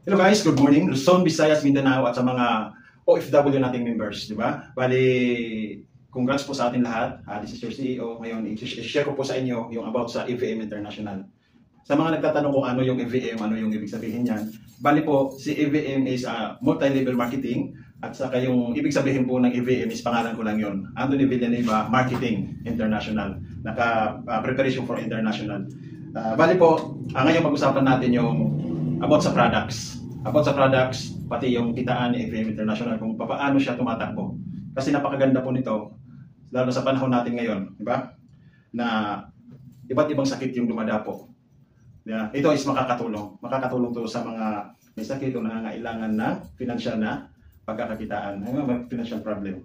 Hello guys, good morning. Luzon, Visayas, Mindanao at sa mga OFW nating members, di ba? Bali, congrats po sa atin lahat. This is your CEO. Ngayon, i-share ko po sa inyo yung about sa EVM International. Sa mga nagtatanong kung ano yung EVM, ano yung ibig sabihin niyan. Bali po, si EVM is multi-level marketing at saka yung ibig sabihin po ng EVM is pangalan ko lang yun. Anthony Villanueva Marketing International. Preparation for International. Bali po, ngayon pag-usapan natin yung about sa products. About sa products, pati yung kitaan ni EVM International kung paano siya tumatakbo. Kasi napakaganda po nito, lalo sa panahon natin ngayon, di ba? Na iba't ibang sakit yung dumadapo. Yeah. Ito is makakatulong. Makakatulong to sa mga may sakit o nangangailangan ng financial na pagkakakitaan. May financial problem.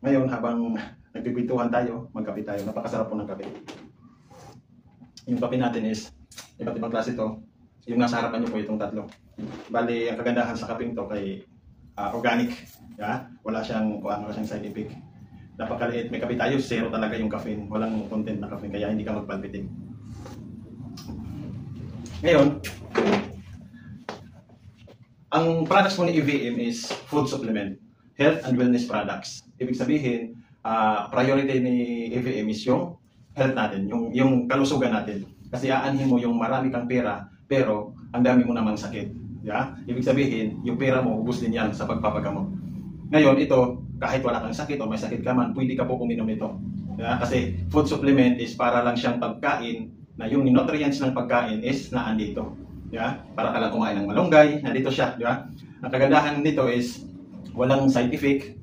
Ngayon, habang nagpipintuhan tayo, magkape tayo. Napakasarap po ng kape. Yung kape natin is iba't ibang klase ito. Yung nasa harapan nyo po itong tatlo. Bali, ang kagandahan sa kaping to kay organic. Yeah? Wala siyang side effect. Napakaliit. May kape tayo, zero talaga yung caffeine. Walang content na caffeine, kaya hindi ka magpalpitin. Ngayon, ang products po ni EVM is food supplement. Health and wellness products. Ibig sabihin, priority ni EVM is yung health natin, yung kalusugan natin. Kasi aanhin mo yung marami kang pera, pero ang dami mo namang sakit. Yeah? Ibig sabihin, yung pera mo, ubus din yan sa pagpapagamot. Ngayon, ito, kahit wala kang sakit o may sakit ka man, pwede ka po uminom nito. Yeah? Kasi food supplement is para lang siyang pagkain na yung nutrients ng pagkain is naandito. Yeah? Para ka lang kumain ng malunggay, nandito siya. Yeah? Ang kagandahan nito is walang side effect,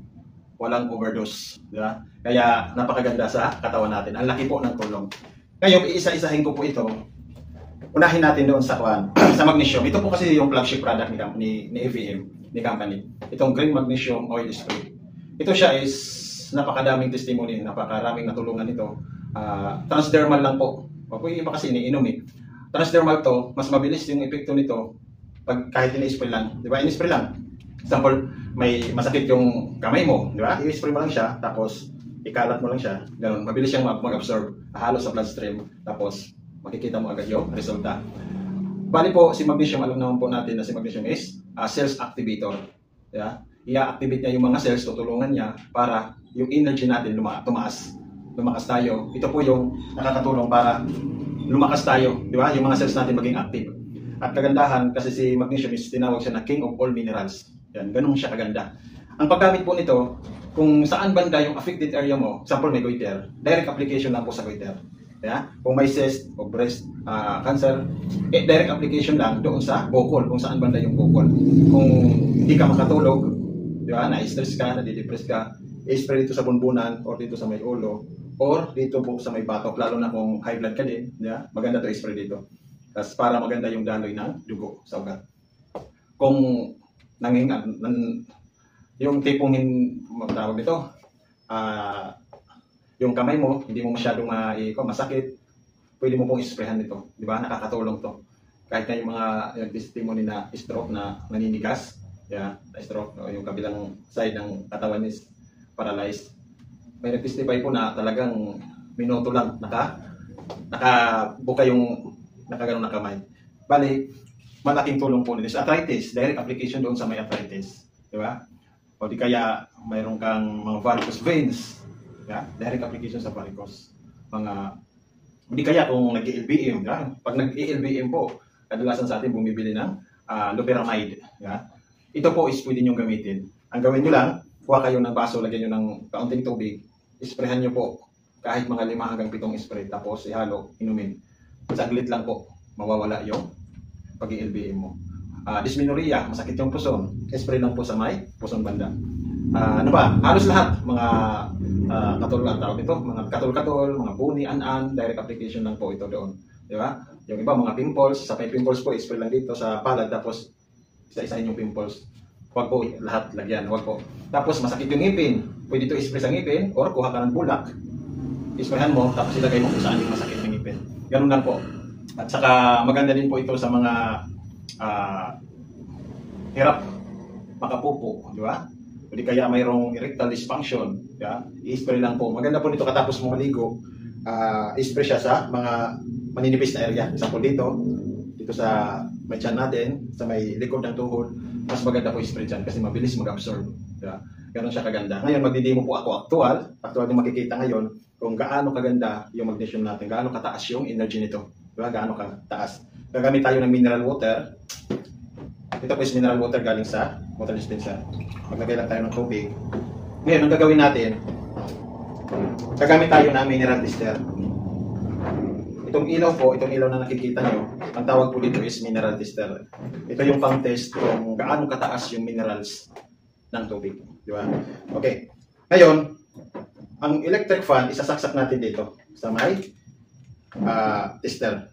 walang overdose. Yeah? Kaya napakaganda sa katawan natin. Ang laki po ng tulong. Ngayon, iisa-isahin ko po ito. Unahin natin doon sa sa magnesium. Ito po kasi yung flagship product ni EVM, ni company. Itong green magnesium oil spray. Ito siya is napakadaming testimony, napakaraming natulungan nito. Transdermal lang po. Huwag po yung iba kasi iniinom eh. Transdermal to, mas mabilis yung epekto nito pag kahit ini-spray lang. Di ba? Ini-spray lang. Example, may masakit yung kamay mo. Di ba? I-spray mo lang siya, tapos ikalat mo lang siya. Ganun. Mabilis siyang mag-absorb. Halos sa bloodstream. Tapos makikita mo agad yung resulta. Bali po, si magnesium, alam naman po natin na si magnesium is cells activator. Yeah? I-activate niya yung mga cells, tutulungan niya para yung energy natin tumaas. Lumakas tayo. Ito po yung nakakatulong para lumakas tayo. Di ba? Yung mga cells natin maging active. At kagandahan, kasi si magnesium is tinawag siya na king of all minerals. Yan, ganun siya kaganda. Ang paggamit po nito, kung saan banda yung affected area mo, example may goiter, direct application lang po sa goiter. Yeah? Kung may cyst o breast cancer, direct application lang doon sa bukol, kung saan banda yung bukol. Kung hindi ka makatulog, di ba, na-stress ka, na-depress ka, i-spray dito sa bunbunan or dito sa may ulo or dito po sa may batok, lalo na kung high blood ka din, yeah? Maganda to i-spray dito. Tapos para maganda yung daloy ng dugo sa ugat. Kung yung tipong tawag dito, yung kamay mo, hindi mo masyadong masakit, pwede mo pong isprayhan nito. Di ba? Nakakatulong to. Kahit na yung mga testimony na stroke na naninigas, yeah, stroke, o yung kabilang side ng katawan is paralyzed. May nag-testify po na talagang minuto lang nakabuka yung nakaganon na kamay. Bali, malaking tulong po nito. Arthritis, direct application doon sa may arthritis. Di ba? O di kaya mayroon kang mga varicose veins. Yeah? Direct application sa varicose. Hindi kaya kung nag-LBM, yeah? Pag nag-LBM po, kadalasan sa atin bumibili ng loperamide. Yeah? Ito po is pwede nyo gamitin. Ang gawin nyo lang, kuha kayo ng baso, lagyan nyo ng kaunting tubig, isprayhan nyo po kahit mga 5 hanggang 7 spray, tapos ihalo, inumin. Saglit lang po, mawawala yung pag-LBM mo. Dysmenorrhea, masakit yung puson, spray lang po sa may puson banda. Ano ba? Halos lahat, mga katulad tawag ito, mga katul-katul, mga buni, an-an, direct application lang po ito doon. Di ba? Yung iba, mga pimples, sa may pimples po, spray lang dito sa palad, tapos isa-isahin yung pimples. Huwag po lahat lagyan, huwag po. Tapos masakit yung ngipin, pwede ito spray sa ngipin, or kuha ka ng bulak, isprayhan mo, tapos ilagay mo kung saan yung masakit ng ngipin. Ganun lang po. At saka maganda din po ito sa mga hirap makapupo, di ba? O di kaya mayroong erectile dysfunction, yeah? I-spray lang po. Maganda po nito katapos mo maligo, i-spray siya sa mga maninipis na area. Example dito sa may tiyan natin, sa may likod ng tuhod, mas maganda po i-spray dyan kasi mabilis mag-absorb. Diba? Ganon siya kaganda. Ngayon, magdidemo po ako actual yung makikita ngayon kung gaano kaganda yung magnesium natin, gaano kataas yung energy nito. Diba? Gaano kataas. Gagamit tayo ng mineral water. Ito po is mineral water galing sa water dispenser. Maglagay lang tayo ng tubig. Ngayon, ang gagawin natin, gagamit tayo ng mineral tester. Itong ilaw na nakikita nyo, ang tawag po dito is mineral tester. Ito yung pang-test kung gaano kataas yung minerals ng tubig. Di ba? Okay. Ngayon, ang electric fan, isasaksak natin dito sa may tester.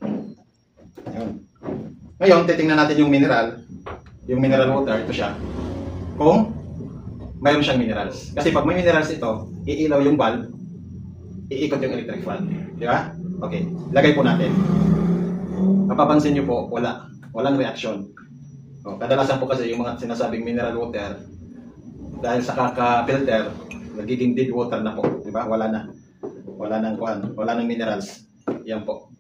Ngayon, titingnan natin yung mineral water, ito siya. Kung mayroon siyang minerals. Kasi pag may minerals ito, iilaw yung bulb, iikot yung electric fan. Di ba? Okay. Lagay po natin. Mapapansin nyo po, walang reaction. Kadalasan po kasi yung mga sinasabing mineral water, dahil sa kaka-filter, nagiging dead water na po. Di ba? Wala nang minerals. Yan po.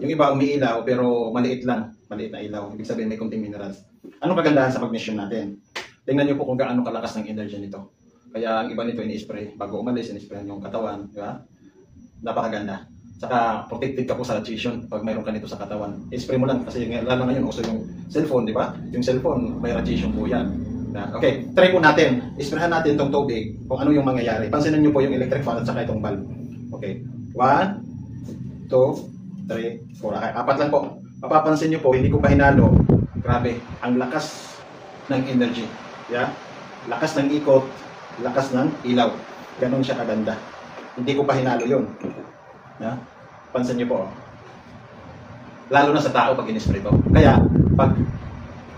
Yung iba umiilaw pero maliit na ilaw. Ibig sabihin may kunting minerals. Anong kagandahan sa magnesium natin? Tingnan nyo po kung gaano kalakas ng energy nito. Kaya ang iba nito ini-spray. Bago umalis, ini-spray yung katawan. Di ba? Napakaganda. Saka protected ka po sa radiation pag mayroon ka nito sa katawan. I-spray mo lang kasi lalo ngayon uso yung cellphone, di ba? Yung cellphone, may radiation po yan. Okay, try po natin. I-sprayhan natin itong tubig kung ano yung mangyayari. Pansinin nyo po yung electric fan at saka itong bulb. Okay. 1, 2, 3, 4. Okay, 4 lang po. Mapapansin nyo po, hindi ko pa hinalo. Grabe, ang lakas ng energy. Yeah? Lakas ng ikot, lakas ng ilaw. Ganon siya kaganda. Hindi ko pa hinalo yun. Yeah? Pansin nyo po. Lalo na sa tao pag in-spray to. Kaya, pag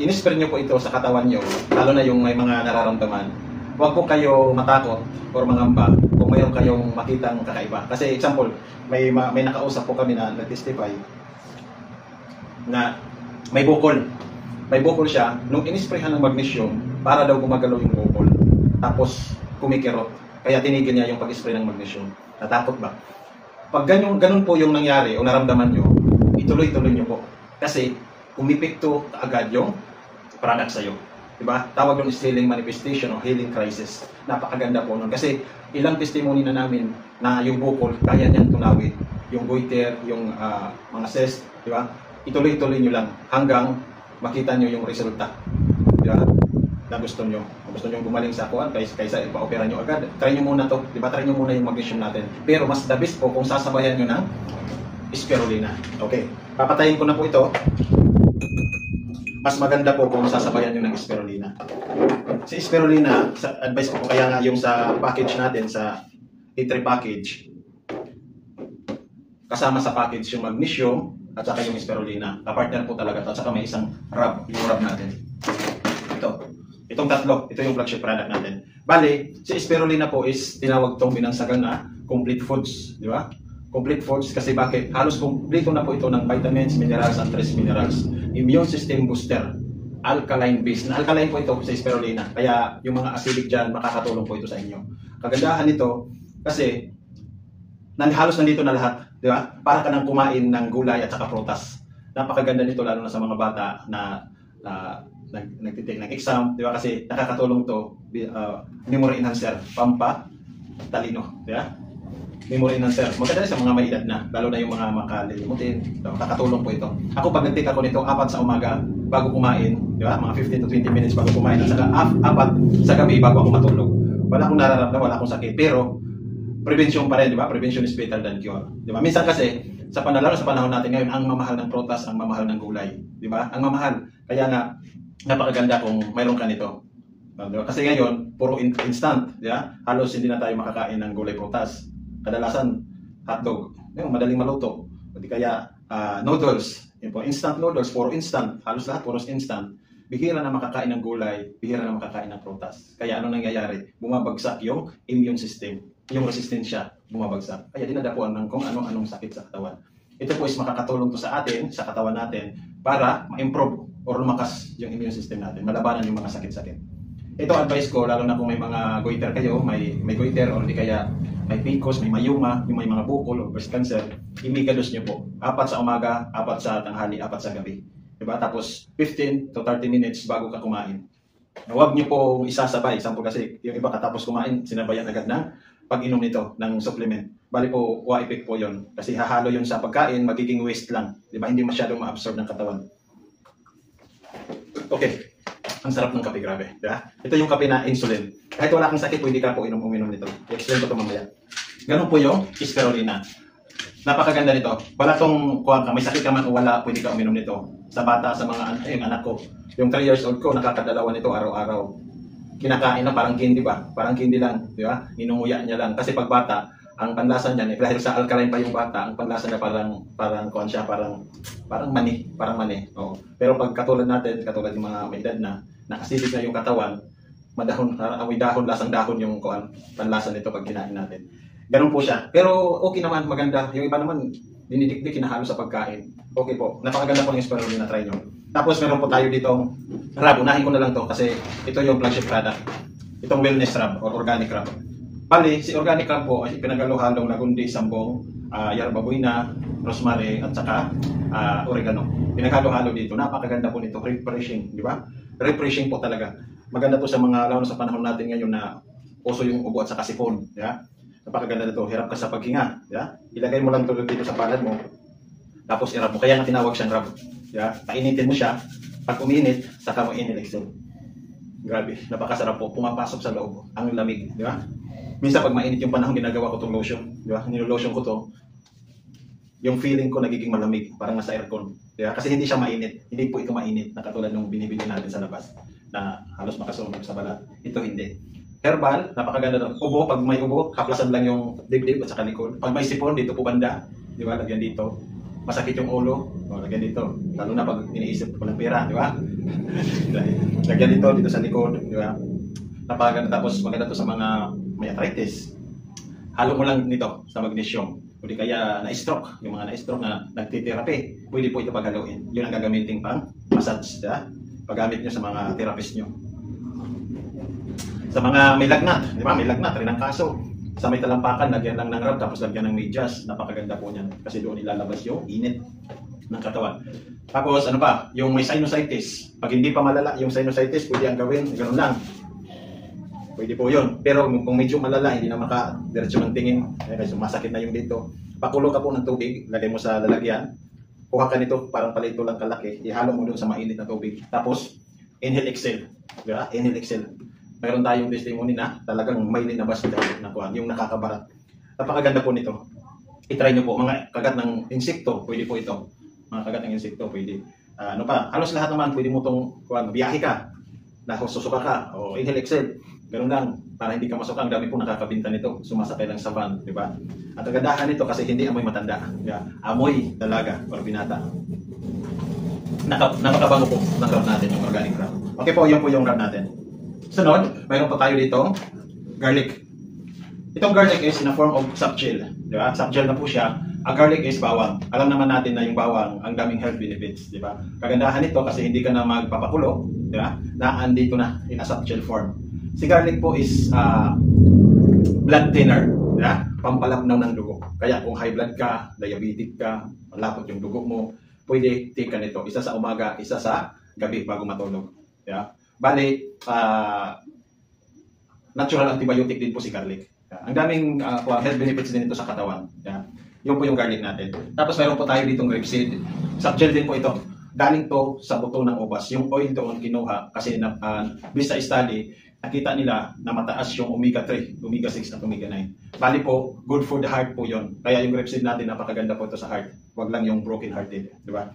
in-spray nyo po ito sa katawan nyo, lalo na yung may mga nararamdaman, huwag po kayo matakot or mangamba kung mayroon kayong makitang kakaiba. Kasi example, may nakausap po kami na nag-testify na may bukol. May bukol siya, nung in-sprayhan ng magnesium, para daw gumagalaw yung bukol. Tapos, kumikirot. Kaya tinigil niya yung pag-spray ng magnesium. Natakot ba? Pag ganun po yung nangyari o naramdaman nyo, ituloy-tuloy nyo po. Kasi, umipekto agad yung product sa'yo. Diba? Tawag doon is healing manifestation o healing crisis. Napakaganda po nun. Kasi, ilang testimony na namin na yung bukol, kaya niyang tunawin. Yung goiter, yung mga cyst, diba? Ituloy-tuloy nyo lang hanggang makita nyo yung resulta. Diba? Na gusto nyo. Gusto nyo gumaling sa kuwan kaysa ipa-opera nyo agad. Try nyo muna to. Diba? Try nyo muna yung magnesium natin. Pero mas the best po kung sasabayan nyo ng spirulina. Okay. Papatayin ko na po ito. Mas maganda po kung sasabayan nyo ng spirulina. Si spirulina, advice ko po kaya nga yung sa package natin, sa E3 package, kasama sa package yung magnesium at saka yung spirulina. Kapartner po talaga ito. At saka may isang rub, yung rub natin. Itong tatlo, ito yung flagship product natin. Bale, si spirulina po is tinawag tong binansagan na complete foods, di ba? Complete foods kasi bakit? Halos kompleto na po ito ng vitamins, minerals, and trace minerals. Immune system booster, alkaline base. Na alkaline po ito sa spirulina. Kaya yung mga acidic dyan, makakatulong po ito sa inyo. Kagandahan nito, kasi halos nandito na lahat, di ba? Para ka nang kumain ng gulay at saka prutas. Napakaganda nito lalo na sa mga bata na nagtitake ng exam, di ba? Kasi nakakatulong to, memory enhancer, talino, di ba? Memory enhancer. Maganda sa mga may edad na, lalo na yung mga makalilimutin. Nakakatulong po ito. Ako pag nag-take ako nito, 4 sa umaga bago kumain, di ba? Mga 15 to 20 minutes bago kumain, at saka 4 sa gabi bago ako matulog. Wala akong nararamdaman, wala akong sakit, pero prevention pa rin, di ba? Prevention is better than cure. Di ba? Minsan kasi, sa panahon natin ngayon, ang mamahal ng prutas, ang mamahal ng gulay. Di ba? Ang mamahal. Kaya nga, napakaganda kung mayroon ka nito. Diba? Kasi ngayon, puro instant. Diba? Halos hindi na tayo makakain ng gulay prutas. Kadalasan, hotdog. Madaling maluto. O di kaya, noodles. Yun po, instant noodles, puro instant. Halos lahat, puro instant. Bihira na makakain ng gulay, bihira na makakain ng prutas. Kaya ano nangyayari? Bumabagsak yung immune system. Yung resistensya, bumabagsak. Kaya dinadapuan ng kung anong sakit sa katawan. Ito po is makakatulong to sa atin, sa katawan natin, para ma-improve or lumakas yung immune system natin, malabanan yung mga sakit-sakit. Ito advice ko, lalo na kung may mga goiter kayo, may goiter or di kaya may PCOS, may mayuma, yung may mga bukol o breast cancer, imigados nyo po. 4 sa umaga, 4 sa tanghali, 4 sa gabi. Diba? Tapos 15 to 30 minutes bago ka kumain. Huwag niyo po isasabay. Example kasi, yung iba katapos kumain, sinabayan agad ng pag-inom nito ng supplement. Bali po, wa-effect po yun. Kasi hahalo yun sa pagkain, magiging waste lang. Diba? Hindi masyadong ma-absorb ng katawan. Okay. Ang sarap ng kape, grabe. Diba? Ito yung kape na insulin. Kahit wala kang sakit, pwede ka po uminom nito. I-explain ko ito mamaya. Ganun po yung spirulina. Napakaganda nito. Wala tong kuha ka, may sakit ka man o wala, pwede ka uminom nito. Sa bata, sa mga anak ko. Yung 3 years old ko, nakakadalawa nito araw-araw. Kinakain na parang candy ba? Parang candy lang, di ba? Inunguya niya lang. Kasi pag bata, ang panlasa niya, dahil sa alkaline pa yung bata, ang panlasa niya parang mani. Oo. Pero pag katulad natin, katulad ng mga may edad na acidic na yung katawan, amoy dahon, lasang dahon yung panlasa nito pag kinain natin. Ganun po siya. Pero okay naman, maganda. Yung iba naman, dinidikdik, kinahalo sa pagkain. Okay po. Napakaganda po yung spirulina, try nyo. Tapos meron po tayo ditong rub. Unahin ko na lang to kasi ito yung flagship product. Itong wellness rub or organic rub. Bali, si organic rub po ay pinagalo-halong lagundi, sambong, yerba buena, rosemary at saka oregano. Pinaghalo-halo dito. Napakaganda po nito. Refreshing, di ba? Refreshing po talaga. Maganda to sa mga, lalo sa panahon natin ngayon na uso yung ubo at saka sipon. Yeah? Napakaganda na to. Hirap ka sa paghinga. Yeah? Ilagay mo lang ito dito sa palad mo. Tapos i-rub mo. Kaya nga tinawag siyang rub. Yeah? Painitin mo siya. Pag uminit, saka mo inilexin. Grabe. Napakasarap po. Pumapasok sa loob. Ang lamig. Di ba? Minsan pag mainit yung panahon, ginagawa ko itong lotion. Di ba? Nilolotion ko to. Yung feeling ko nagiging malamig. Parang nasa aircon. Di ba? Kasi hindi siya mainit. Hindi po ito mainit na katulad ng binibili natin sa labas na halos makasunog sa balat. Ito hindi. Herbal, napakaganda doon. Ubo, pag may ubo, kaplasan lang yung dibdib at saka likod. Pag may sipon, dito po banda. Di ba? Lagyan dito. Masakit yung ulo. O, lagyan dito. Lalo na pag iniisip ko ng pera. Di ba? Lagyan dito sa likod. Di ba? Napakaganda. Tapos maganda to sa mga may arthritis. Halo mo lang nito sa magnesium. O di kaya na-stroke. Yung mga na-stroke na nagtitherapy. Pwede po ito paghaluin. Yun ang gagamitin pang massage. Di ba? Paggamit nyo sa mga therapist nyo. Sa mga may lagnat, di ba? May lagnat rin ang kaso. Sa may talampakan, lagyan lang ng rub, tapos lagyan ng medyas. Napakaganda po niyan. Kasi doon ilalabas yung init ng katawan. Tapos ano pa, yung may sinusitis. Pag hindi pa malala yung sinusitis, pwede ang gawin, ganoon lang. Pwede po yun. Pero kung medyo malala, hindi na maka-diretso ng tingin, kasi masakit na yung dito. Pakulo ka po ng tubig, lagay mo sa lalagyan. Kuha ka nito, parang palito lang kalaki. Ihalo mo doon sa mainit na tubig. Tapos, inhale, exhale. Diba? Inhale, exhale. Mayroon tayong testimony na talagang may linabas na kuhan, yung nakakabarat. Napakaganda po nito. I-try nyo po. Mga kagat ng insekto, pwede po ito. Mga kagat ng insekto, pwede. Ano pa, halos lahat naman, pwede mo itong kuhan, biyahe ka, susuka ka, o inhale, exhale. Ganun lang, para hindi ka masuka. Ang dami po nakakabinta nito. Sumasakay lang sa van, di ba? At ang gandahan nito kasi hindi amoy matanda. Yeah. Amoy talaga, or binata. Napakabango po ng rub natin, yung organic rub. Okay po, yun po yung rub natin. Sunod, mayroon pa tayo dito, garlic. Itong garlic is in a form of soft-gel. Di ba? Soft-gel na po siya. Ang garlic is bawang. Alam naman natin na yung bawang, ang daming health benefits. Di ba? Kagandahan nito kasi hindi ka na magpapakulo. Di ba? Andito na in a soft-gel form. Si garlic po is blood thinner. Di ba? Pampalabnaw ng dugo. Kaya kung high blood ka, diabetic ka, malapot yung dugo mo, pwede take ka nito. Isa sa umaga, isa sa gabi bago matulog. Di ba? Bali, natural antibiotic din po si garlic. Ang daming health benefits din ito sa katawan. Yun po yung garlic natin. Tapos mayroon po tayo ditong grapeseed. Soft-gel din po ito. Galing to sa buto ng ubas. Yung oil doon kinuha kasi based sa study, nakita nila na mataas yung omega-3, omega-6 at omega-9. Bali po, good for the heart po yun. Kaya yung grapeseed natin, napakaganda po ito sa heart. Huwag lang yung broken hearted. Di ba?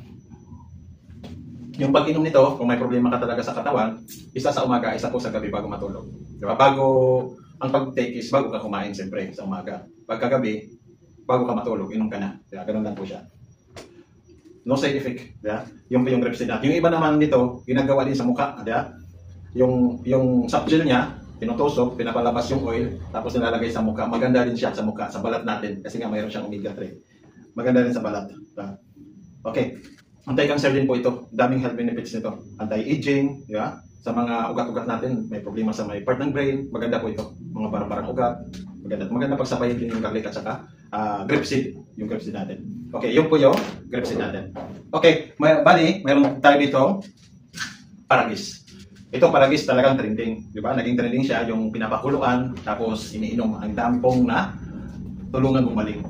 Yung pag-inom nito, kung may problema ka talaga sa katawan, isa sa umaga, isa po sa gabi bago matulog. Diba? Ang pag-take is bago ka kumain, siyempre, sa umaga. Pagkagabi, bago ka matulog, inom ka na. Diba? Ganun lang po siya. No side effect. Diba? Yung po yung grapeseed natin. Yung iba naman dito, ginagawa din sa mukha. Diba? Yung soft gel niya, tinutusok, pinapalabas yung oil, tapos nilalagay sa mukha. Maganda rin siya sa mukha, sa balat natin. Kasi nga mayroon siyang omega-3. Maganda rin sa balat. Diba? Okay. Anti-cancer din po ito. Daming health benefits nito. Anti-aging, di ba? Sa mga ugat-ugat natin, may problema sa may part ng brain, maganda po ito. Mga parang ugat, maganda. Maganda pagsabayin din yung garlic at saka grape seed. Yung grape seed natin. Okay, yun po yung grape seed natin. Okay, bali, mayroon tayo dito Paragis. Ito Paragis talagang trending. Di ba? Naging trending siya yung pinapakuluan tapos iniinom. Ang dami pong na tulungan gumaling.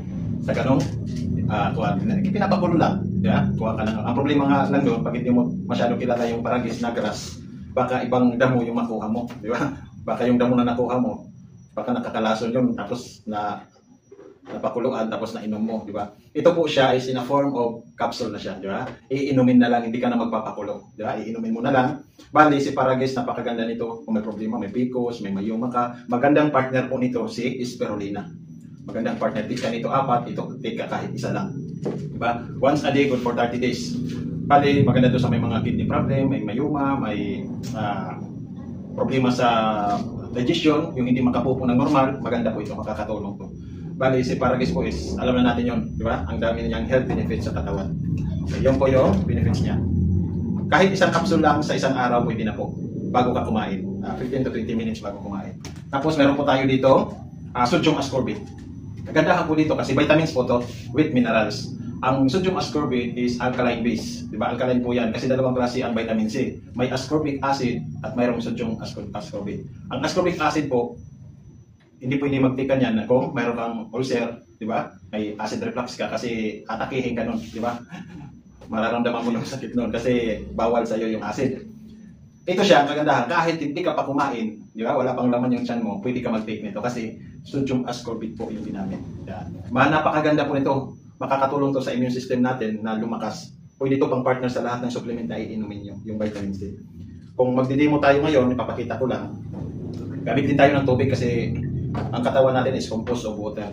Sa ganong pinapakulo lang. Yeah? Kuha ka lang. Ang problema nga lang doon, pag hindi mo masyado kilala yung Paragis na grass, baka ibang damo yung makuha mo. Di ba? Baka yung damo na nakuha mo, baka nakakalason yun, tapos napakuluan, tapos nainom mo. Di ba? Ito po siya is in a form of capsule na siya. Di ba? Iinumin na lang, hindi ka na magpapakulo. Di ba? Iinumin mo na lang. Bali, si Paragis, napakaganda nito. Kung may problema, may PCOS, may mayuma ka. Magandang partner po nito si Spirulina. Magandang partner. Take ka nito 4, ito take ka kahit isa lang. Diba? Once a day, good for 30 days. Bali, maganda to sa may mga kidney problem, may mayuma, may problema sa digestion, yung hindi makapupo ng normal, maganda po ito, makakatulong to. Bali, si Paragis po is, alam na natin yun, di ba? Ang dami niyang health benefits sa katawan. Okay, yun po yung benefits niya. Kahit isang capsule lang sa isang araw, pwede na po, bago ka kumain. 15 to 20 minutes bago kumain. Tapos, meron po tayo dito, sodium ascorbate. Kagandahan po dito kasi vitamins po to with minerals. Ang sodium ascorbate is alkaline base. Diba? Alkaline po yan kasi dalawang klase ang vitamin C. May ascorbic acid at mayroong sodium ascorbate. Ang ascorbic acid po, hindi pwede magtikan yan kung mayroon kang ulcer, di ba? May acid reflux ka kasi atakihin ka nun, di ba? Mararamdaman mo yung sakit nun kasi bawal sa iyo yung acid. Ito siya, ang kagandahan, kahit hindi ka pa kumain, di ba? Wala pang laman yung tiyan mo, pwede ka mag-take nito kasi sodium ascorbate po yung ginamit. Yan. Napakaganda po nito. Makakatulong to sa immune system natin na lumakas. Pwede ito pang partner sa lahat ng supplement na iinumin nyo, yung vitamin C. Kung magdidemo tayo ngayon, ipapakita ko lang. Gamit din tayo ng tubig kasi ang katawan natin is composed of water.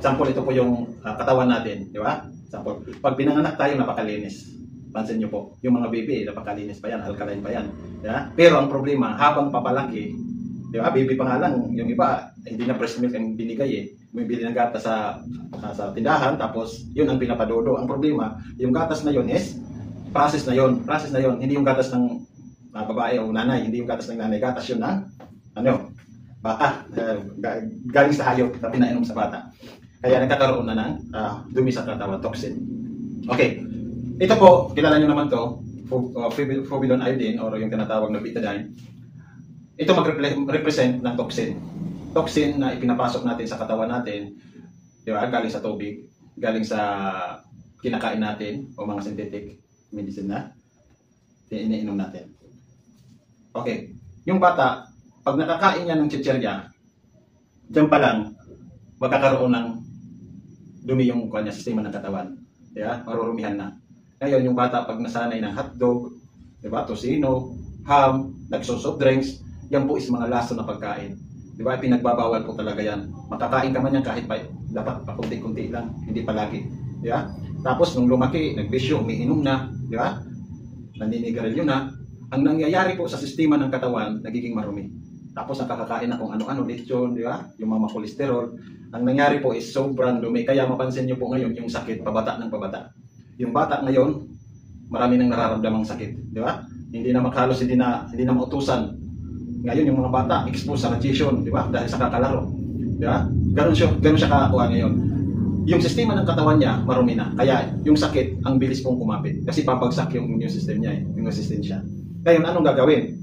Sample, ito po yung katawan natin, di ba? Sample. Pag pinanganak tayo, napakalinis. Pansin nyo po, yung mga baby, napakalinis pa yan, alkaline pa yan. Yeah? Pero ang problema, habang papalaki, di ba, baby pa nga lang, yung iba, hindi na breast milk ang binigay eh. Bumibili ng gatas sa tindahan, tapos yun ang pinapadodo. Ang problema, yung gatas na yun is, process na yun, hindi yung gatas ng babae o nanay, hindi yung gatas ng nanay, gatas yun ng, baka, galing sa hayop na pinainom sa bata. Kaya nagkakaroon na ng dumi sa katawan, toxin. Okay. Ito po, kilala nyo naman to, Fluvidone iodine or yung tinatawag na betadine. Ito mag-represent ng toxin. Toxin na ipinapasok natin sa katawan natin, di ba? Galing sa tubig, galing sa kinakain natin o mga synthetic medicine na iniinom natin. Okay, yung bata, pag nakakain niya ng chichirya, dyan pa lang, magkakaroon ng dumi yung sistema ng katawan. Di ba? Marurumihan na. Ngayon, yung bata pag nasanay ng hotdog, diba, tosino, ham, nagsosoft drinks, yan po is mga laso na pagkain. Diba, pinagbabawal po talaga yan. Makakain ka man yan kahit pa, dapat pa kunti-kunti lang, hindi palagi. Diba? Tapos, nung lumaki, nagbisyo, umiinom na, diba? Naninigarilyo na. Ang nangyayari po sa sistema ng katawan, nagiging marumi. Tapos, nakakakain na kung ano-ano, lechon, diba? Yung mga kolesterol. Ang nangyari po is sobrang dumi. Kaya mapansin nyo po ngayon yung sakit, pabata ng pabata. Yung bata ngayon, marami nang nararamdamang sakit, di ba? Hindi na makalos, hindi na mautusan. Ngayon yung mga bata exposed sa radiation, di ba? Dahil sa kakalaro, di ba? Ganun siya kakakuha ngayon. Yung sistema ng katawan niya marumi na. Kaya yung sakit ang bilis pong kumapit kasi papagsak yung immune system niya, yung resistensya. Ngayon anong gagawin?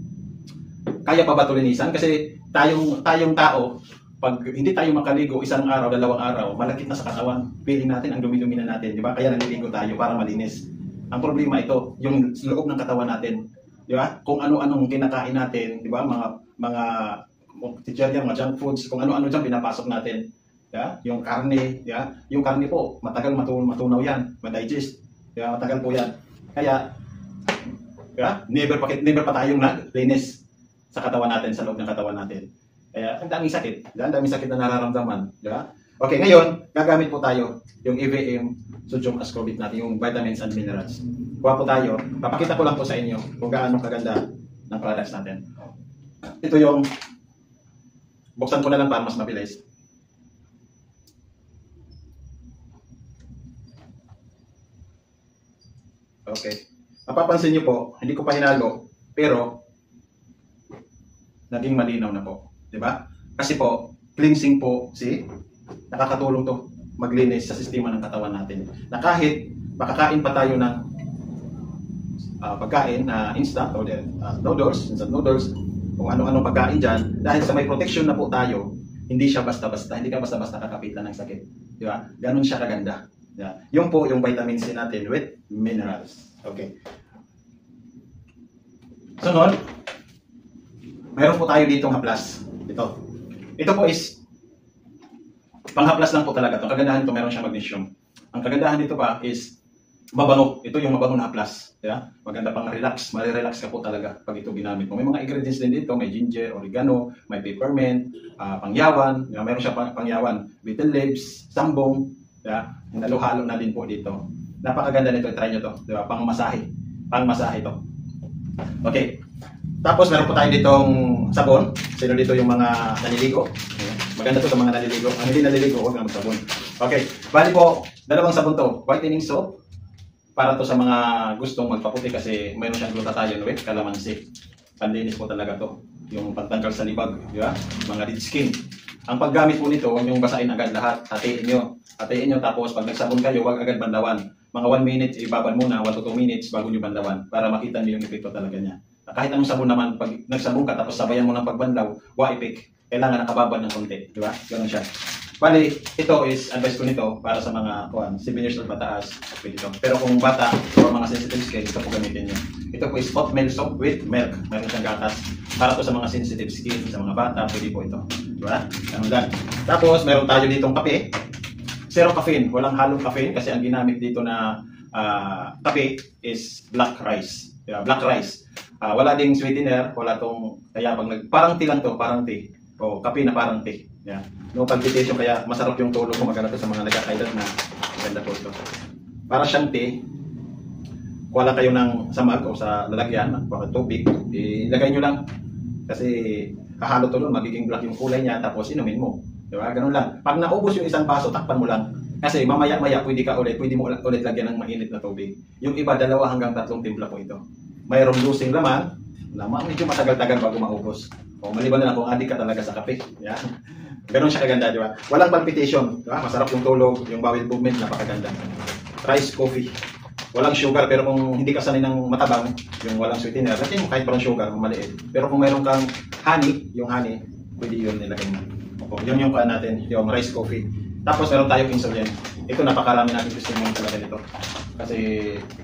Kaya pa ba ito linisan? Kasi tayong tao, pag hindi tayo makaligo isang araw, dalawang araw, malakit na sa katawan. Feeling natin ang dumi-dumi na natin, di ba? Kaya naliligo tayo para malinis. Ang problema ito, yung loob ng katawan natin, di ba? Kung ano-anong kinakain natin, di ba? Mga chichirya, mga junk foods, kung ano-ano diyan pinapasok natin. Yeah? Yung karne, yeah? Yung karne po, matagal matunaw yan, ma-digest. Yeah? Matagal po yan. Kaya, yeah? never pa tayong naglinis sa katawan natin, sa loob ng katawan natin. Kaya ang daming sakit na nararamdaman, di ba? Okay, ngayon, gagamit po tayo yung EVM sodium ascorbate natin, yung vitamins and minerals. Kuha po tayo, papakita ko lang po sa inyo kung gaano kaganda ng products natin. Ito yung, buksan ko na lang para mas mabilis. Okay. Mapapansin nyo po, hindi ko pa hinalo, pero naging malinaw na po. Diba? Kasi po, cleansing po, nakakatulong to. maglinis sa sistema ng katawan natin. Na kahit makakain pa tayo ng pagkain na instant noodles, kung ano-ano pagkain dyan, dahil sa may protection na po tayo, hindi siya basta-basta, hindi ka basta-basta kakapitan ng sakit. Di ba? Ganun siya kaganda. Yeah. Yung po yung vitamin C natin with minerals. Okay. Sunod, mayroon po tayo ditong haplas. Ito po is panghaplas lang po talaga to. Kagandahan ito, meron siyang magnesium. Ang kagandahan dito pa is mabango. Ito yung mabango na haplas. Yeah? Maganda pang relax. Marirelax ka po talaga pag ito ginamit mo. May mga ingredients din dito. May ginger, oregano, may peppermint, pangyawan. Yeah? Meron siya pangyawan. Betel leaves, sambong. Yeah? Halo-halo na din po dito. Napakaganda nito. Try nyo to. Diba? Pang-masahe. Pang-masahe to. Okay. Tapos meron po tayo ditong sabon. Sino dito yung mga naliligo? Maganda to sa mga naliligo. Ang hindi naliligo, huwag na magsabon. Okay. Bali po, dalawang sabon to. Whitening soap. Para to sa mga gustong magpaputi kasi mayroon siyang glutathione with calamansi. Panlinis po talaga to. Yung pagtanggal sa libag. Di ba? Mga dead skin. Ang paggamit po nito, huwag niyong basahin agad lahat. Hatiin nyo. Hatiin nyo. Tapos pag nagsabon kayo, huwag agad bandawan. Mga 1 minute, ibabad muna. 1 to 2 minutes bago nyo bandawan. Para makita nyo yung epekto talaga niya. Kahit anong sabon naman, pag nagsabon ka tapos sabayan mo ng pagbanlaw, wa-epic. Kailangan nakababad ng konti. Di ba? Ganun siya. Bali, ito is, advice ko nito para sa mga 7 years old pataas. Pero kung bata o mga sensitive skin, ito po gamitin nyo. Ito po is oatmeal soap with milk. Meron siyang gatas. Para to sa mga sensitive skin, sa mga bata, pwede po ito. Di ba? Ganun lang. Tapos, meron tayo ditong kape. Zero caffeine. Walang halong caffeine kasi ang ginamit dito na kape is black rice. Yeah, black rice. Wala ding sweetener, wala tong, kaya pag parang tea lang to, parang tea. O kape na parang tea. Yeah. No palpitation, kaya masarap yung tulog ko. Maganda to sa mga nagkakailan na maganda po ito. Para siyang tea, wala kayo ng sa mug o sa lalagyan, tubig, ilagay nyo lang. Kasi kahalo to nun, magiging black yung kulay niya, tapos inumin mo. Diba? Ganun lang. Pag naubos yung isang baso, takpan mo lang. Kasi mamaya-maya pwede mo ulit lagyan ng mainit na tubig. Yung iba, 2 hanggang 3 timpla po ito. Mayroong losing laman, medyo matagal-tagal bago maubos. O maliban na lang kung adik ka talaga sa kape. Yan. Ganun siya kaganda, di ba? Walang palpitation, di ba? Masarap yung tulog, yung bowel movement, napakaganda. Rice coffee. Walang sugar, pero kung hindi ka sanay ng matabang, yung walang sweetener, lagyan mo kahit parang sugar, maliit. Pero kung mayroon kang honey, yung honey, pwede yun nilagay mo. O, yun yung kaan natin, yung rice coffee. Tapos meron tayong insulin. Ito, napakarami natin testimony talaga nito. Kasi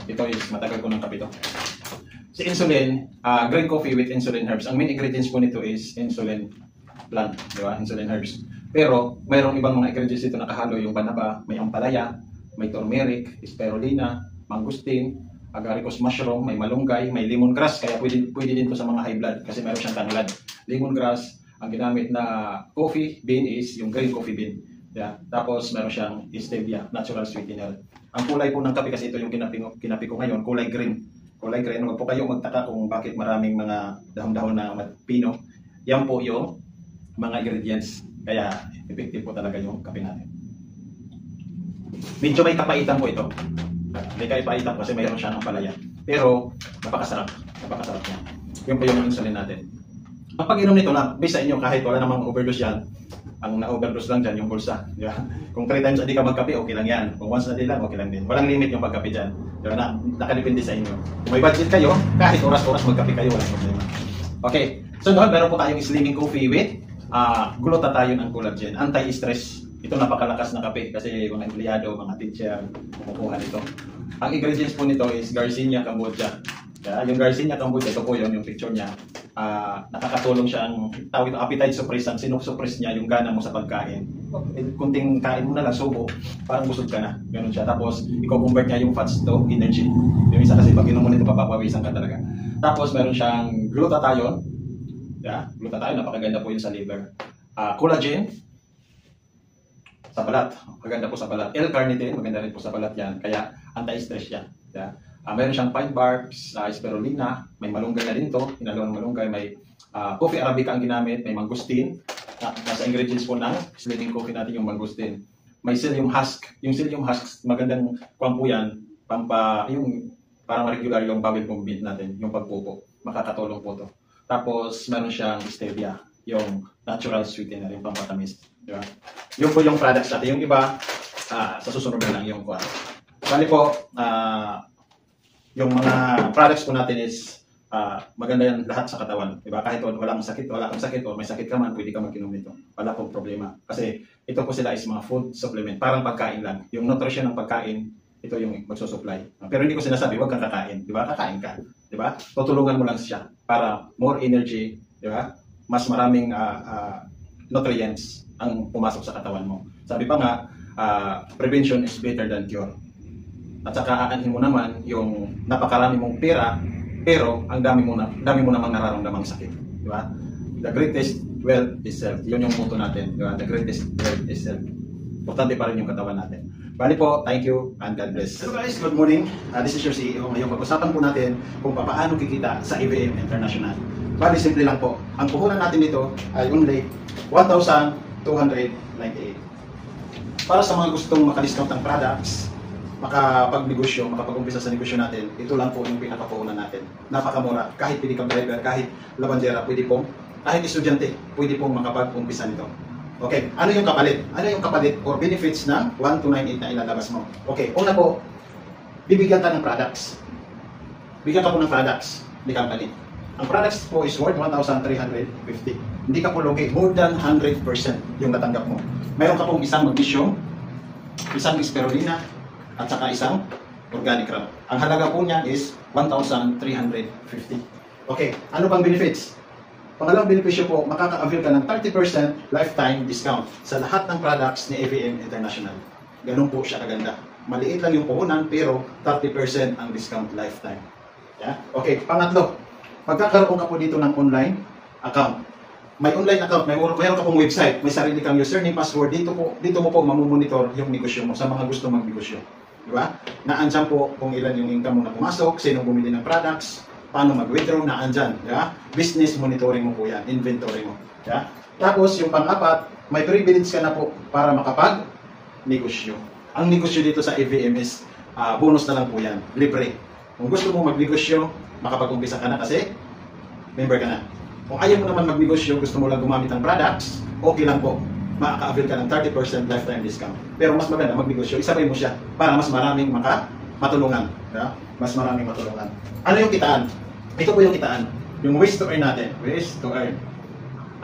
ito is matagal ko ng kape ito. Si insulin, green coffee with insulin herbs. Ang main ingredients po nito is insulin plant, di ba? Insulin herbs. Pero mayroong ibang mga ingredients dito nakahalo, yung banaba, may ampalaya, may turmeric, spirulina, mangustin, agaricus mushroom, may malunggay, may lemongrass, kaya pwede din to sa mga high blood kasi mayroon siyang tanglad. Lemongrass, ang ginamit na coffee bean is yung green coffee bean. Yeah. Tapos meron siyang stevia, natural sweetener. Ang kulay po ng kape kasi ito yung kinapi ko ngayon, kulay green. Kulay green, huwag po kayo magtaka kung bakit maraming mga dahon-dahon na pino. Yan po yung mga ingredients. Kaya effective po talaga yung kape natin. Medyo may kapaitan po ito. May kapaitan kasi mayroon siya ng palaya. Pero napakasarap. Napakasarap niya. Yun po yung insulin natin. Ang pag-inom nito na, base sa inyo kahit wala namang overdose yan, ang na-overdose lang dyan yung bulsa. Diba? Kung 3 times a day ka magkape, okay lang yan. Kung once a day lang, okay lang din. Walang limit yung pagkape dyan. Diba? Nakadepende sa inyo. Kung may budget kayo, kahit oras-oras magkape kayo, walang problema. Okay. So noon, meron po tayong slimming coffee with glutathione and collagen. Anti-stress. Ito napakalakas na kape kasi mga empleyado, mga teacher, kumukuha nito. Ang ingredients po nito is Garcinia cambogia. Yung Garcinia cambogia, ito po yun, yung picture niya. Nakakatulong siyang tawag ito appetite suppressant. Sinuppress niya yung gana mo sa pagkain. Kunting kain mo na lang, subo, parang busog ka na. Ganun siya. Tapos, i-convert niya yung fats to energy. Yung isa kasi pag inom mo nito, papapawisan ka talaga. Tapos, meron siyang glutathione. Glutathione, napakaganda po yun sa liver. Collagen, sa balat. Maganda po sa balat. L-carnitine, maganda rin po sa balat yan. Kaya, anti-stress yan. Mayroon siyang pine barks, spirulina, may malunggay na din to, hinalawang malunggay, may coffee arabica ang ginamit, may mangustin, nasa ingredients po ng slimming coffee natin yung mangustin. May psyllium husk, yung psyllium husk, magandang kuwan po yan, yung parang regular yung bowel movement natin, yung pagpupo, makakatulong po to. Tapos meron siyang stevia, yung natural sweetener, yung pampatamis. Diba? Yung po yung products natin, yung iba, sa susunod na lang yung kuha. Bali po, yung mga products po natin is maganda yan lahat sa katawan. Diba? Kahit wala kang sakit, o may sakit ka man, pwede ka mag-inom nito. Wala pong problema. Kasi ito po sila is mga food supplement. Parang pagkain lang. Yung nutrition ng pagkain, ito yung magsusupply. Pero hindi ko sinasabi, huwag kang kakain. Diba? Kakain ka. Diba? Tutulungan mo lang siya para more energy, diba? Mas maraming nutrients ang pumasok sa katawan mo. Sabi pa nga, prevention is better than cure. At saka aanhin mo naman yung napakarami mong pera, pero ang dami mo namang nararamdamang sakit. Di ba? The greatest wealth is health. Yun yung motto natin. Di ba? The greatest wealth is health. Importante pa rin yung katawan natin. Bali po, thank you and God bless. So guys, good morning. This is your CEO. Ngayon, pag-usapan po natin kung paano kikita sa EVM International. Bali, simple lang po. Ang puhunan natin dito ay only 1,298. Para sa mga gustong makadiscount ng products, makapagnegosyo, makapag-umpisa sa negosyo natin, ito lang po yung pinakapuhunan natin. Napakamura. Kahit pwede kang driver, kahit labandera, pwede pong, kahit estudyante, pwede pong makapag-umpisa nito. Okay, ano yung kapalit? Ano yung kapalit or benefits ng 1,298 na ilalabas mo? Okay, una po, bibigyan ka ng products. Bigyan ka po ng products, di company. Ang products po is worth 1,350. Hindi ka po lugi, more than 100% yung natanggap mo. Mayroon ka pong isang magnesium, isang spirulina, at saka isang organic RAM. Ang halaga po niya is 1,350. Okay, ano pang benefits? Pangalawang benepisyo po, makaka-avail ka ng 30% lifetime discount sa lahat ng products ni EVM International. Ganun po siya kaganda. Maliit lang yung puhunan, pero 30% ang discount lifetime. Yeah? Okay, pangatlo, magkakaroon ka po dito ng online account. May online account, mayroon ka pong website, may sarili kang username, password, dito mo po mamumonitor yung negosyo mo sa mga gusto magnegosyo. Diba? Naandyan po kung ilan yung income mo na pumasok, sino bumili ng products, paano mag-withdraw, naandyan. Diba? Business monitoring mo po yan, inventory mo. Diba? Tapos yung pang-apat, may privilege ka na po para makapag-negosyo. Ang negosyo dito sa EVM is bonus na lang po yan, libre. Kung gusto mo magnegosyo, makapag-umpisa ka na kasi member ka na. Kung ayaw mo naman magnegosyo, gusto mo lang gumamit ng products, okay lang po. Makaka-avail ka ng 30% lifetime discount. Pero mas maganda magnegosyo, isabay mo siya para mas maraming matulungan. Yeah? Mas maraming matulungan. Ano yung kitaan? Ito po yung kitaan. Yung ways to earn natin. Ways to earn.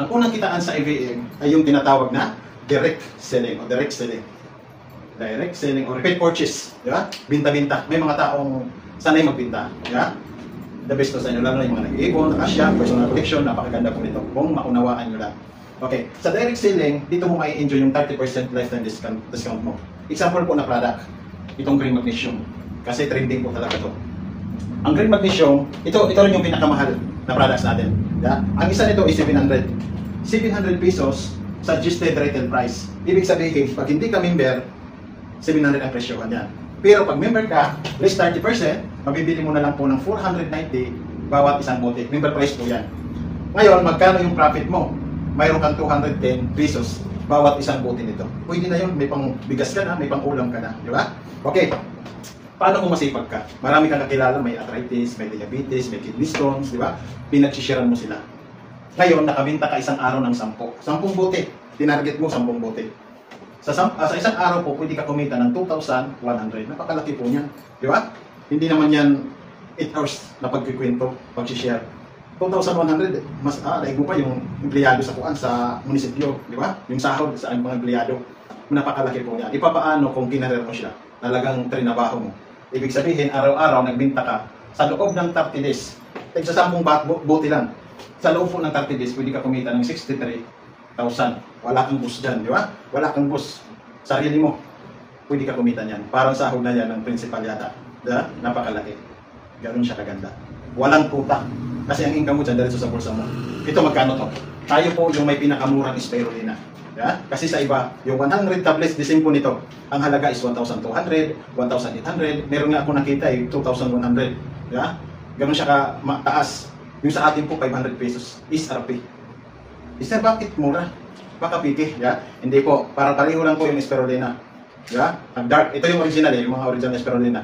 Ang unang kitaan sa EVM ay yung tinatawag na direct selling o direct selling. Direct selling o repeat purchase. Yeah? Binta-binta. May mga taong sanay magbinta. Yeah? The best to sa inyo, lalo na yung mga nag-iipon, nakasya, personal protection, napakaganda po nito kung maunawaan nyo lang. Okay, sa direct selling, dito mo may enjoy yung 30% lifetime discount mo. Example po na product, itong green magnesium. Kasi trending po talaga to. Ang green magnesium, ito rin yung pinakamahal na products natin. Yeah? Ang isa nito is 700. 700 pesos suggested retail price. Ibig sabihin, pag hindi ka member, 700 ang presyohan yan. Pero pag member ka, less 30%, mabibili mo na lang po ng 490 bawat isang bote. Member price po yan. Ngayon, magkano yung profit mo? Mayroon kang 210 pesos bawat isang bote nito. Pwede na yun, may pang bigas ka na, may pang ulam ka na. Di ba? Okay. Paano kung masipag ka? Marami kang kakilala, may arthritis, may diabetes, may kidney stones, di ba? Pinagsisharean mo sila. Ngayon, nakabinta ka isang araw ng 10. 10 bote. Tinarget mo 10 bote. Sa isang araw po, pwede ka kumita ng 2,100. Napakalaki po niyan. Di ba? Hindi naman yan 8 hours na pagkikwento, pag-share. 2,100, mas daig mo pa yung empleyado sa munisipyo, di ba? Yung sahod sa mga empleyado. Napakalaki po niyan. Ipapaano kung kinarer mo siya? Talagang trinabaho mo. Ibig sabihin, araw-araw nagbinta ka sa loob ng 30 days. Sa 10 bote lang. Sa loob po ng 30 days, pwede ka kumita ng 63,000. Wala kang boss dyan, di ba? Wala kang boss. Sarili mo. Pwede ka kumita niyan. Parang sahod na yan ng principal yata. Diba? Napakalaki. Ganun siya kaganda. Walang puta. Kasi ang income mo dyan, dahil sa bulsa mo. Ito magkano to? Tayo po yung may pinakamurang spirulina. Diba? Kasi sa iba, yung 100 tablets, the same po nito. Ang halaga is 1,200, 1,800. Meron nga ako nakita 2,100. Diba? Ganun siya ka-taas. Yung sa atin po, 500 pesos. SRP. Sir, bakit mura? Baka piki, yeah? Hindi po, parang pareho lang po yung spirulina. Yeah? Ang dark, ito yung original yung mga original spirulina.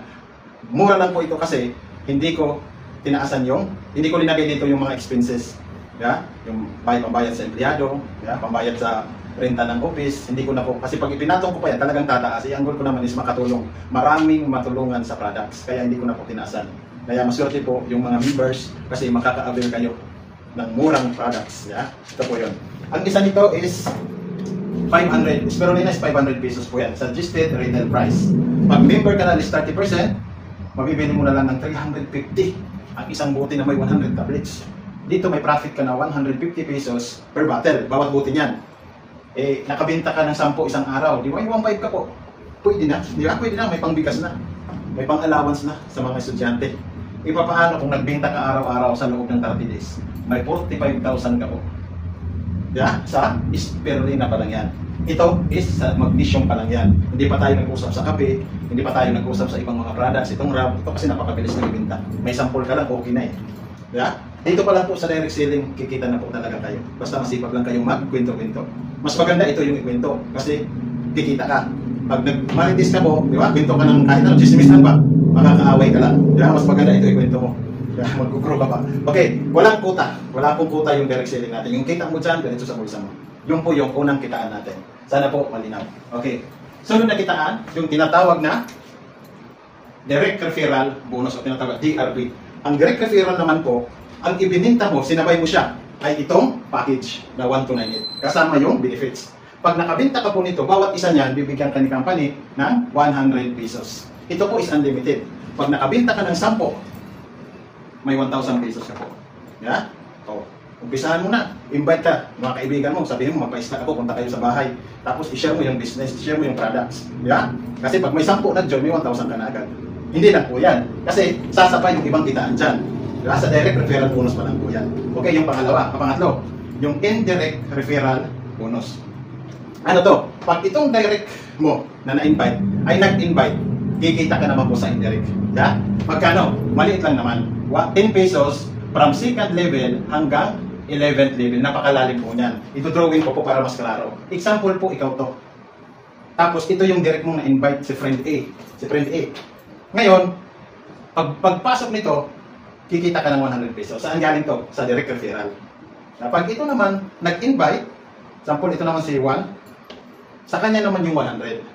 Mura lang po ito kasi hindi ko tinaasan hindi ko linagay dito yung mga expenses. Yeah? Yung pambayad sa empleyado, yeah? Pambayad sa renta ng office, hindi ko na po, kasi pag ipinatong ko pa yan, talagang tataas. Ang goal ko naman is makatulong, maraming matulungan sa products, kaya hindi ko na po tinaasan. Kaya maswerte po yung mga members kasi makaka-avail kayo ng murang products. Yeah? Ito po yun. Ang isa nito is 500, Spirulina is 500 pesos po yan, suggested retail price. Pag member ka na is 30%, mabibili mo na lang ng 350 ang isang bote na may 100 tablets. Dito may profit ka na 150 pesos per bottle, bawat bote niyan. Eh, nakabenta ka ng 10 isang araw, di ba? 1.5 ka po. Pwede na, di ba? Pwede na, may pangbigas na. May pang-allowance na sa mga estudyante. Iba paano kung nagbenta ka araw-araw sa loob ng 30 days? May 45,000 ka po. Di ba? Sa Spirulina pa lang yan. Ito is sa magnesium pa lang yan. Hindi pa tayo nag-usap sa kape, hindi pa tayo nag-usap sa ibang mga products. Itong rab, ito kasi napakabilis na ibenta. May sample ka lang, okay na eh. Di ba? Dito pa lang po sa direct selling, kikita na po talaga kayo. Basta masipag lang kayong magkwento-kwento. Mas maganda ito yung ikwento kasi kikita ka. Pag nag-maritis ka po, di ba? Kwento ka ng kahit ano, chismisan ba? Makakaaway ka lang. Di ba? Mas maganda ito ikwento mo. Di ba? Mag-grow ka pa. Okay, walang kuta. Wala pong kuta yung direct selling natin. Yung kita mo dyan, ganito sa bulsa mo. Yung po yung unang kitaan natin. Sana po malinaw. Okay. Sunod na kitaan, yung tinatawag na direct referral bonus o tinatawag DRB. Ang direct referral naman po, ang ibininta mo, sinabay mo siya, ay itong package na 1298. Kasama yung benefits. Pag nakabenta ka po nito, bawat isa niyan, bibigyan ka ni company ng 100 pesos. Ito po is unlimited. Pag nakabenta ka ng 10, may 1,000 pesos ka po. Yeah? O, umpisahan mo na. Invite ka, mga kaibigan mo, sabihin mo, magpa-start ako, punta kayo sa bahay. Tapos, i-share mo yung business, i-share mo yung products. Yeah? Kasi pag may 10 nag-join, may 1,000 ka na agad. Hindi lang po yan. Kasi, sasabay yung ibang kitaan dyan. Sa direct referral bonus pa lang po yan. Okay, yung pangalawa. Pangatlo, yung indirect referral bonus. Ano to? Pag itong direct mo na na-invite, ay nag-invite, kikita ka naman po sa indirect. Yeah? Magkano? Maliit lang naman. 10 pesos from second level hanggang 11th level. Napakalalim po niyan. Ito drawing ko po para mas klaro. Example po, ikaw to. Tapos ito yung direct mong na-invite si friend A. Si friend A. Ngayon, pagpasok nito, kikita ka ng 100 pesos. Saan galing to? Sa direct referral. Pag ito naman, nag-invite, sample ito naman si Juan, sa kanya naman yung 100.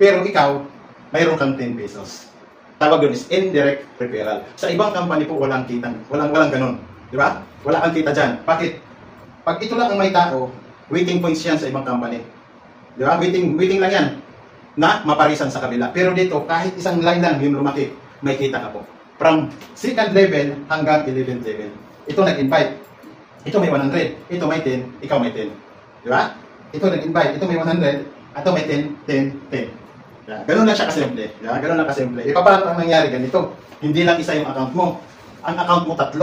Pero ikaw, mayroon kang 10 pesos. Tawag yun is indirect referral. Sa ibang company po, walang kitang, walang ganun. Di ba? Wala kang kita dyan. Bakit? Pag ito lang ang may tao, waiting points yan sa ibang company. Di ba? Waiting lang yan na maparisan sa kabila. Pero dito, kahit isang line lang yung lumaki, may kita ka po. From second level hanggang 11th level. Ito nag-invite. Ito may 100. Ito may 10. Ikaw may 10. Di ba? Ito nag-invite. Ito may 100. Ito may 10, 10, 10. Yeah. Ganun lang siya kasimple. Yeah? Ganun lang kasimple. Paano ang nangyari ganito? Hindi lang isa yung account mo. Ang account mo 3.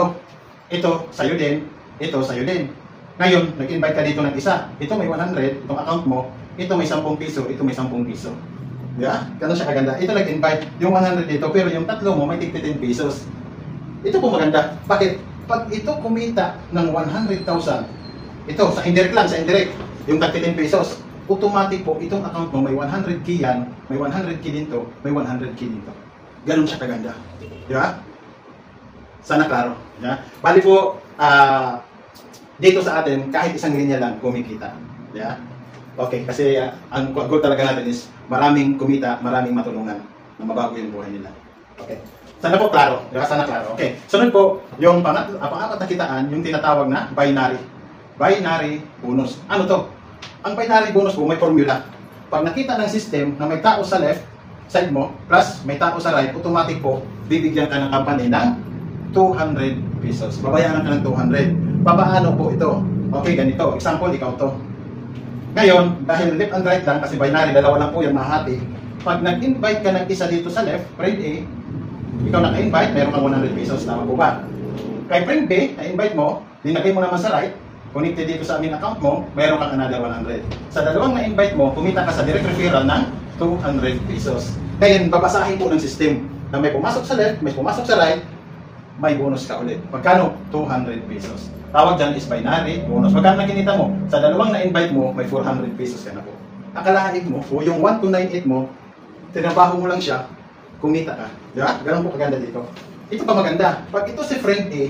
Ito, sa'yo din. Ito, sa'yo din. Ngayon, nag-invite ka dito ng isa. Ito may 100. Itong account mo. Ito may 10 piso. Ito may 10 piso. Yeah? Ganun siya kaganda. Ito nag-invite, yung 100 dito, pero yung 3 mo may 10 pesos. Ito po maganda. Bakit? Pag ito kumita ng 100,000, ito, sa indirect lang, sa indirect, yung 10 pesos, automatic po, itong account mo, may 100k yan, may 100k dito, may 100k dito. Ganun siya kaganda. Yeah? Sana klaro. Yeah? Bali po, dito sa atin, kahit isang linya lang, kumikita. Yeah? Okay, kasi ang goal talaga natin is maraming kumita, maraming matulungan na mabago yung buhay nila. Okay. Sana po klaro. Diba? Sana klaro. Okay. Sunod po, yung pang-apat na kitaan, yung tinatawag na binary. Binary bonus. Ano to? Ang binary bonus po may formula. Pag nakita ng system na may tao sa left side mo, plus may tao sa right, automatic po, bibigyan ka ng company ng 200 pesos. Babayaran ka ng 200. Papaano po ito? Okay, ganito. Example, ikaw to. Ngayon, dahil left and right lang, kasi binary, dalawa lang po yung mahati. Pag nag-invite ka ng isa dito sa left, friend A, ikaw naka-invite, meron kang 100 pesos. Tama po ba? Kay friend B, na-invite mo, dinagay mo naman sa right, connected dito sa aming account mo, meron kang another 100. Sa dalawang na-invite mo, kumita ka sa direct referral ng 200 pesos. Kaya babasahin po ng system na may pumasok sa left, may pumasok sa right, may bonus ka ulit. Pagkano? 200 pesos. Tawag dyan is binary bonus. Magkano na kinita mo? Sa dalawang na-invite mo, may 400 pesos ka na po. Akalain mo, o yung 1298 mo, tinabaho mo lang siya, kumita ka. Di ba? Ganun po kaganda dito. Ito pa maganda. Pag ito si friend A,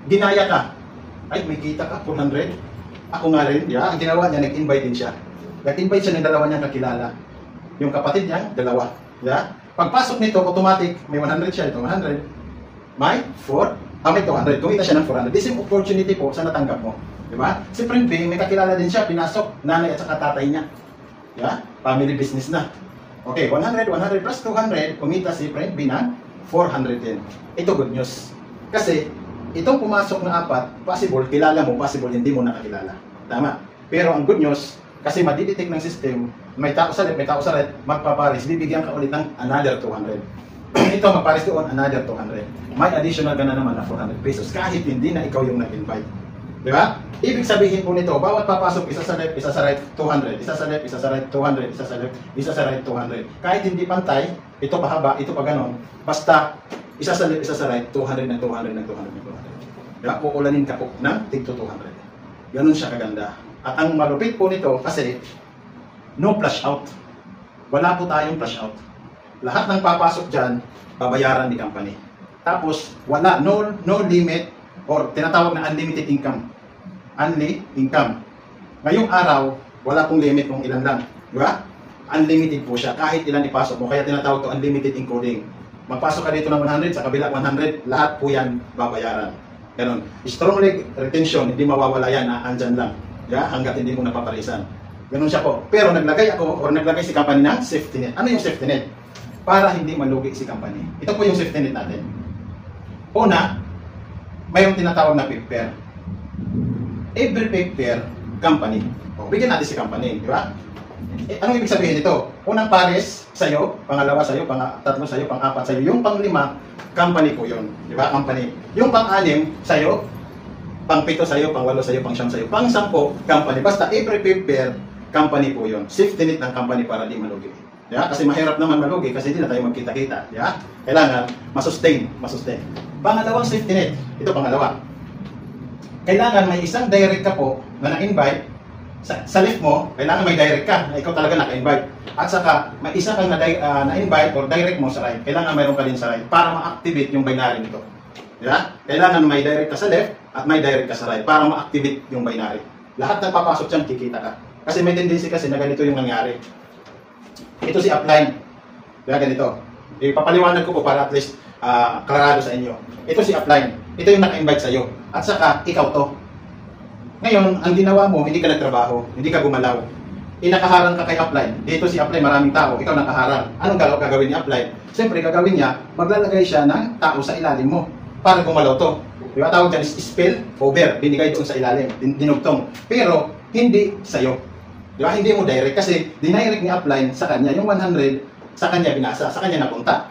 ginaya ka. Ay, may kita ka, 400. Ako nga rin, ang ginawa niya, nag-invite din siya. Nag-invite siya ng dalawa niyang kakilala. Yung kapatid niya, dalawa. Pagpasok nito, automatic, may 100 siya, ito 100. May 200. Kumita siya ng 400. The same opportunity po sa natanggap mo. Diba? Si Friend B, may kakilala din siya, pinasok, nanay at saka tatay niya. Family business na. Okay, 100 plus 200, kumita si Friend B ng 400 din. Ito good news. Kasi, itong pumasok na apat, possible, kilala mo, possible, hindi mo nakakilala. Tama. Pero ang good news, kasi madidetect ng system, may tao sa left, may tao sa right, magpapares, bibigyan ka ulit ng another 200. Ito, magpares doon, another 200. May additional ka na naman na 400 pesos, kahit hindi na ikaw yung nag-invite. Diba? Ibig sabihin po nito, bawat papasok, isa sa left, isa sa right, 200. Isa sa left, isa sa right, 200. Isa sa left, isa sa right, 200. Kahit hindi pantay, ito pahaba, ito pa ganon. Basta, isa sa left, isa sa right, 200 ng 200 ng 200 ng 200. Diba? Uulanin ka po ng tigto 200. Ganon siya kaganda. At ang malupit po nito, kasi, no flash out. Wala po tayong flash out. Lahat ng papasok dyan, babayaran ni company. Tapos, wala, no limit, or tinatawag na unlimited income. Unli income. Ngayong araw, wala pong limit kung ilan lang. Diba? Unlimited po siya. Kahit ilan ipasok mo. Kaya tinatawag to unlimited encoding. Magpasok ka dito ng 100, sa kabila 100, lahat po yan babayaran. Ganon. Strong leg retention, hindi mawawala yan, andyan lang. Hanggat hindi mo napaparisan. Ganon siya po. Pero naglagay ako, or naglagay si company ng safety net. Ano yung safety net? Para hindi malugi si company. Ito po yung safety net natin. Una, mayroong tinatawag na paper. Every paper, company. Bigyan natin si company, di ba? Anong ibig sabihin nito? Unang pares sa'yo, pangalawa sa'yo, tatlo sa'yo, pang-apat sa'yo. Yung pang-lima, company po yun. Di ba? Company. Yung pang-anim sa'yo, pang-pito sa'yo, pang-walo sa'yo, pang-siyam sa'yo. Pang-sampo, company. Basta every paper, company po yun. Safety net ng company para di malugi. Kasi mahirap naman malugi kasi hindi na tayo magkita-kita. Kailangan masustain. Pangalawang safety net. Ito pangalawa. Kailangan may isang direct ka po na na-invite. Sa left mo, kailangan may direct ka na ikaw talaga naka-invite. At saka, may isa kang na-invite or direct mo sa right. Kailangan mayroon ka din sa right para ma-activate yung binary nito. Kailangan may direct ka sa left at may direct ka sa right para ma-activate yung binary. Lahat ng papasok dyan, kikita ka. Kasi may tendency kasi na ganito yung nangyari. Ito si upline. Ganito. Ipapaliwanag ko po para at least klarado sa inyo. Ito si upline. Ito yung naka-invite sa'yo. At saka, ikaw to. Ngayon, ang ginawa mo, hindi ka nagtrabaho, hindi ka gumalaw. Nakaharang ka kay upline. Dito si upline, maraming tao. Ikaw nakaharang. Anong gagawin ni upline? Siyempre, gagawin niya, maglalagay siya ng tao sa ilalim mo para gumalaw to. Diba? Tawag dyan is spill over. Binigay doon sa ilalim. Dinugtong. Pero, hindi sa'yo. Diba? Hindi mo direct kasi dinirect ni upline sa kanya. Yung 100, sa kanya binasa, sa kanya napunta.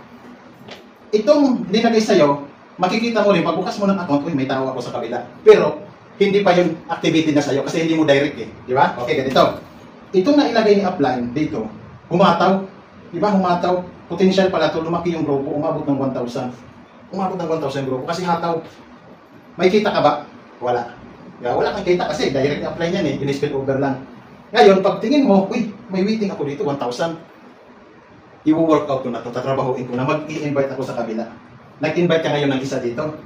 Itong dinagay sa'yo, makikita mo rin, pagbukas mo ng account, uy, may tao ako sa kabila. Pero, hindi pa yung activity na sa'yo kasi hindi mo direct Di ba? Okay, ganito. Itong nailagay ni upline dito, humataw. Di ba? Humataw. Potential pala to, lumaki yung grupo, umabot ng 1,000. Umabot ng 1,000 grupo kasi hataw. May kita ka ba? Wala. Diba? Wala kang kita kasi direct ni upline yan in-spill over lang. Ngayon, pag tingin mo, uy, may waiting ako dito, 1,000. I-workout ko na ito, tatrabahuin ko na, mag-i-invite ako sa kabila. Nag-invite ka ngayon ng isa dito.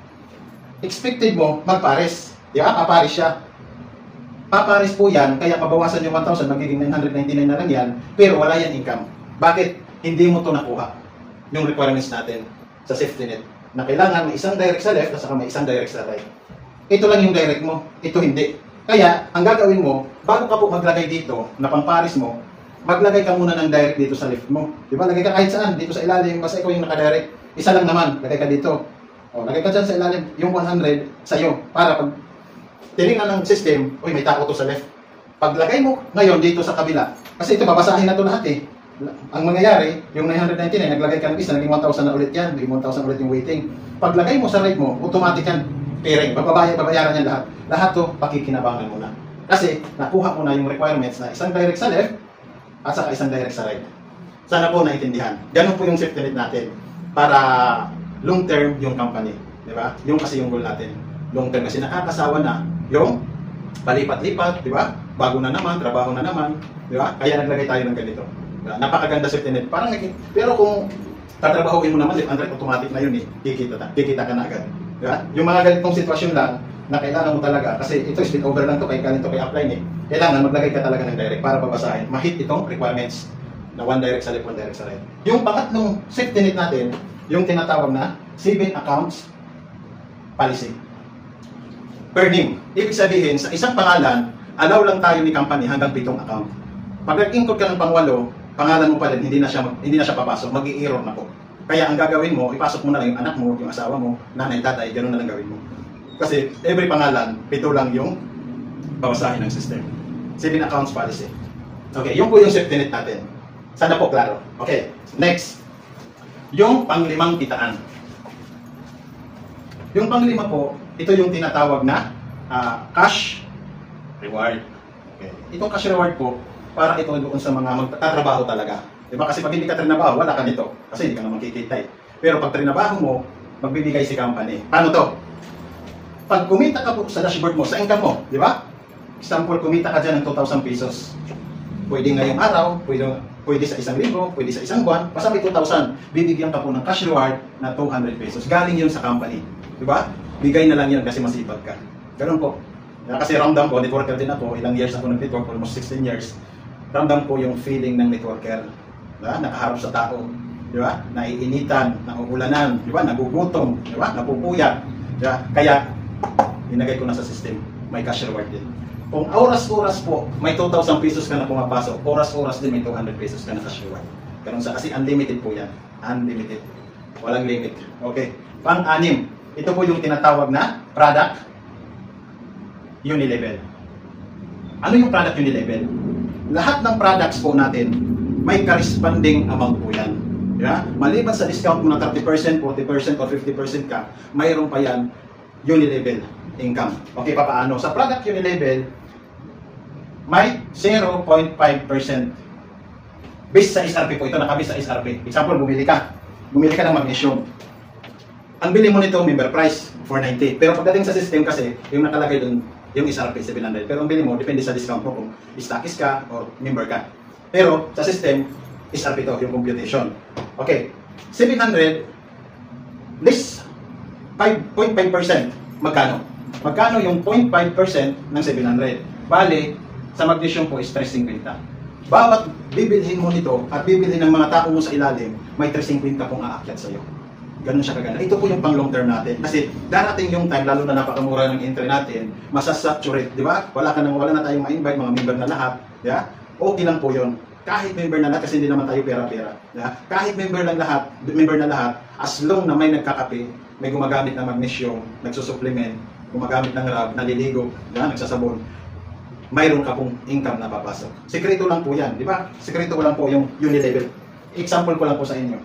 Expected mo, magpares. Di ba? Papares siya. Papares po yan, kaya mabawasan yung 1,000, magiging 999 na lang yan, pero wala yan income. Bakit? Hindi mo to nakuha. Yung requirements natin sa safety net. Na kailangan may isang direct sa left, at saka may isang direct sa right. Ito lang yung direct mo, ito hindi. Kaya, ang gagawin mo, bago ka po maglagay dito, na pampares mo, maglagay ka muna ng direct dito sa left mo. Di ba? Lagay ka kahit saan, dito sa ilalim, basta ikaw yung nakadirect. Isa lang naman, lagay ka dito. O, lagay ka dyan sa ilalim, yung 100 sa'yo. Para pag tinignan ng system, uy, may tao to sa left. Paglagay mo ngayon dito sa kabila, kasi ito, babasahin na to lahat Ang mangyayari, yung 999, naglagay ka ng isa, naging 1,000 na ulit yan, naging 1,000 ulit yung waiting. Paglagay mo sa right mo, automatic yan, pairing, babayaran yan lahat. Lahat to, pakikinabangan mo na. Kasi, nakuha mo na yung requirements na isang direct sa left, at saka isang direct sa right. Sana po naintindihan. Ganun po yung safety net natin. Para long term yung company. Di ba? Yung kasi yung goal natin. Long term kasi nakakasawa na yung palipat-lipat, di ba? Bago na naman, trabaho na naman. Di ba? Kaya naglagay tayo ng ganito. Diba? Napakaganda safety net. Parang, pero kung tatrabahuin mo naman, left and right, automatic na yun Kikita ka na agad. Diba? Yung mga ganitong sitwasyon lang, na kailangan mo talaga, kasi ito split over lang to, kaya ganito kay upline eh. Kailangan maglagay ka talaga ng direct para babasahin, ma-hit itong requirements na one direct sa left, one direct sa right. Yung pangatlong safety net natin, yung tinatawag na 7 accounts policy. Per name. Ibig sabihin, sa isang pangalan, allow lang tayo ni company hanggang 7 account. Pag nag-include ka ng pang-8, pangalan mo pa rin, hindi na siya papasok, mag-i-error na po. Kaya ang gagawin mo, ipasok mo na lang yung anak mo, yung asawa mo, nanay, tatay, ganoon na lang gawin mo. Kasi every pangalan, 7 lang yung babasahin ng system. 7 accounts policy. Okay, yun po yung safety net natin. Sana po klaro. Okay, next. Yung panglimang kitaan. Yung panglima po, ito yung tinatawag na cash reward. Okay. Itong cash reward po, para ito doon sa mga magtatrabaho talaga. Diba? Kasi pag hindi ka trinabaho, wala ka nito. Kasi hindi ka naman kikita eh. Pero pag trinabaho mo, magbibigay si company. Paano to? Pag kumita ka po sa dashboard mo, sa income mo, di ba? Example, kumita ka dyan ng 2,000 pesos. Pwede ngayong araw, pwede sa 1,000, pwede sa isang buwan, basta may 2,000. Bibigyan ka po ng cash reward na 200 pesos. Galing yun sa company. Di ba? Bigay na lang yan kasi masipag ka. Ganun po. Kasi ramdam ko, networker din ako, ilang years ako nag-network, almost 16 years. Ramdam ko yung feeling ng networker. Diba? Nakaharap sa tao. Diba? Naiinitan, nauulanan, diba? Nagugutom, diba? Napupuyat. Diba? Kaya, inagay ko na sa system. May cash reward din. Kung oras-oras po, may 2,000 pesos ka na pumapasok, oras-oras din may 200 pesos ka na cash reward. Ganun sa, kasi unlimited po yan. Unlimited. Walang limit. Okay. Pang-anim. Ito po yung tinatawag na product unilevel. Ano yung product unilevel? Lahat ng products po natin, may corresponding amount po yan. Yeah? Maliban sa discount mo ng 30%, 40% o 50% ka, mayroon pa yan unilevel income. Okay, paano? Sa product unilevel, may 0.5% based sa SRP po. Ito nakabase sa SRP. Example, bumili ka ng magnesium. Ang bili mo nito, member price, 490. Pero pagdating sa system kasi, yung nakalagay doon, yung SRP, 700. Pero ang bili mo, depende sa discount mo kung stockist ka or member ka. Pero sa system, SRP to, yung computation. Okay, 700 less 5.5%. Magkano? Magkano yung 0.5% ng 700? Bale, sa magnesium po is 350. Bawat bibilhin mo nito at bibilhin ng mga tao mo sa ilalim, may 350 pong aakyat sa'yo. Ganun siya kaganda. Ito po yung pang long term natin. Kasi darating yung time, lalo na napakamura ng entry natin, masasaturate, di ba? Wala na tayong ma-invite, mga member na lahat. Yeah? Okay lang po yun. Kahit member na lahat, kasi hindi naman tayo pera-pera. Yeah? Kahit member na lahat, as long na may nagkakape, may gumagamit ng magnesium, nagsusupplement, gumagamit ng rab, naliligo, yeah? Nagsasabon, mayroon ka pong income na papasok. Sekreto lang po yan, di ba? Sekreto ko lang po yung unilevel. Example ko lang po sa inyo.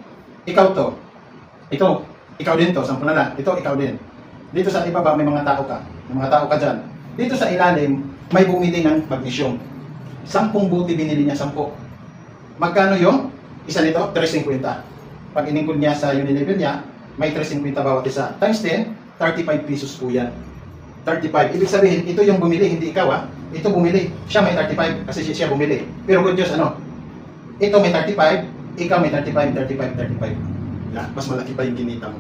Ikaw to. Ito, ikaw din to, 10 na lang. Ito, ikaw din. Dito sa ibaba, may mga tao ka. May mga tao ka dyan. Dito sa ilalim, may bumili ng magnesium. 10 buti binili niya, 10. Magkano yung isa nito? 350. Pag iningkod niya sa unilevel niya, may 350 bawat isa. Times 10, 35 pesos po yan. 35. Ibig sabihin, ito yung bumili, hindi ikaw ha. Ito bumili. Siya may 35 kasi siya bumili. Pero good news, ano? Ito may 35, ikaw may 35, 35, 35. Yeah, mas malaki pa yung kinita mo.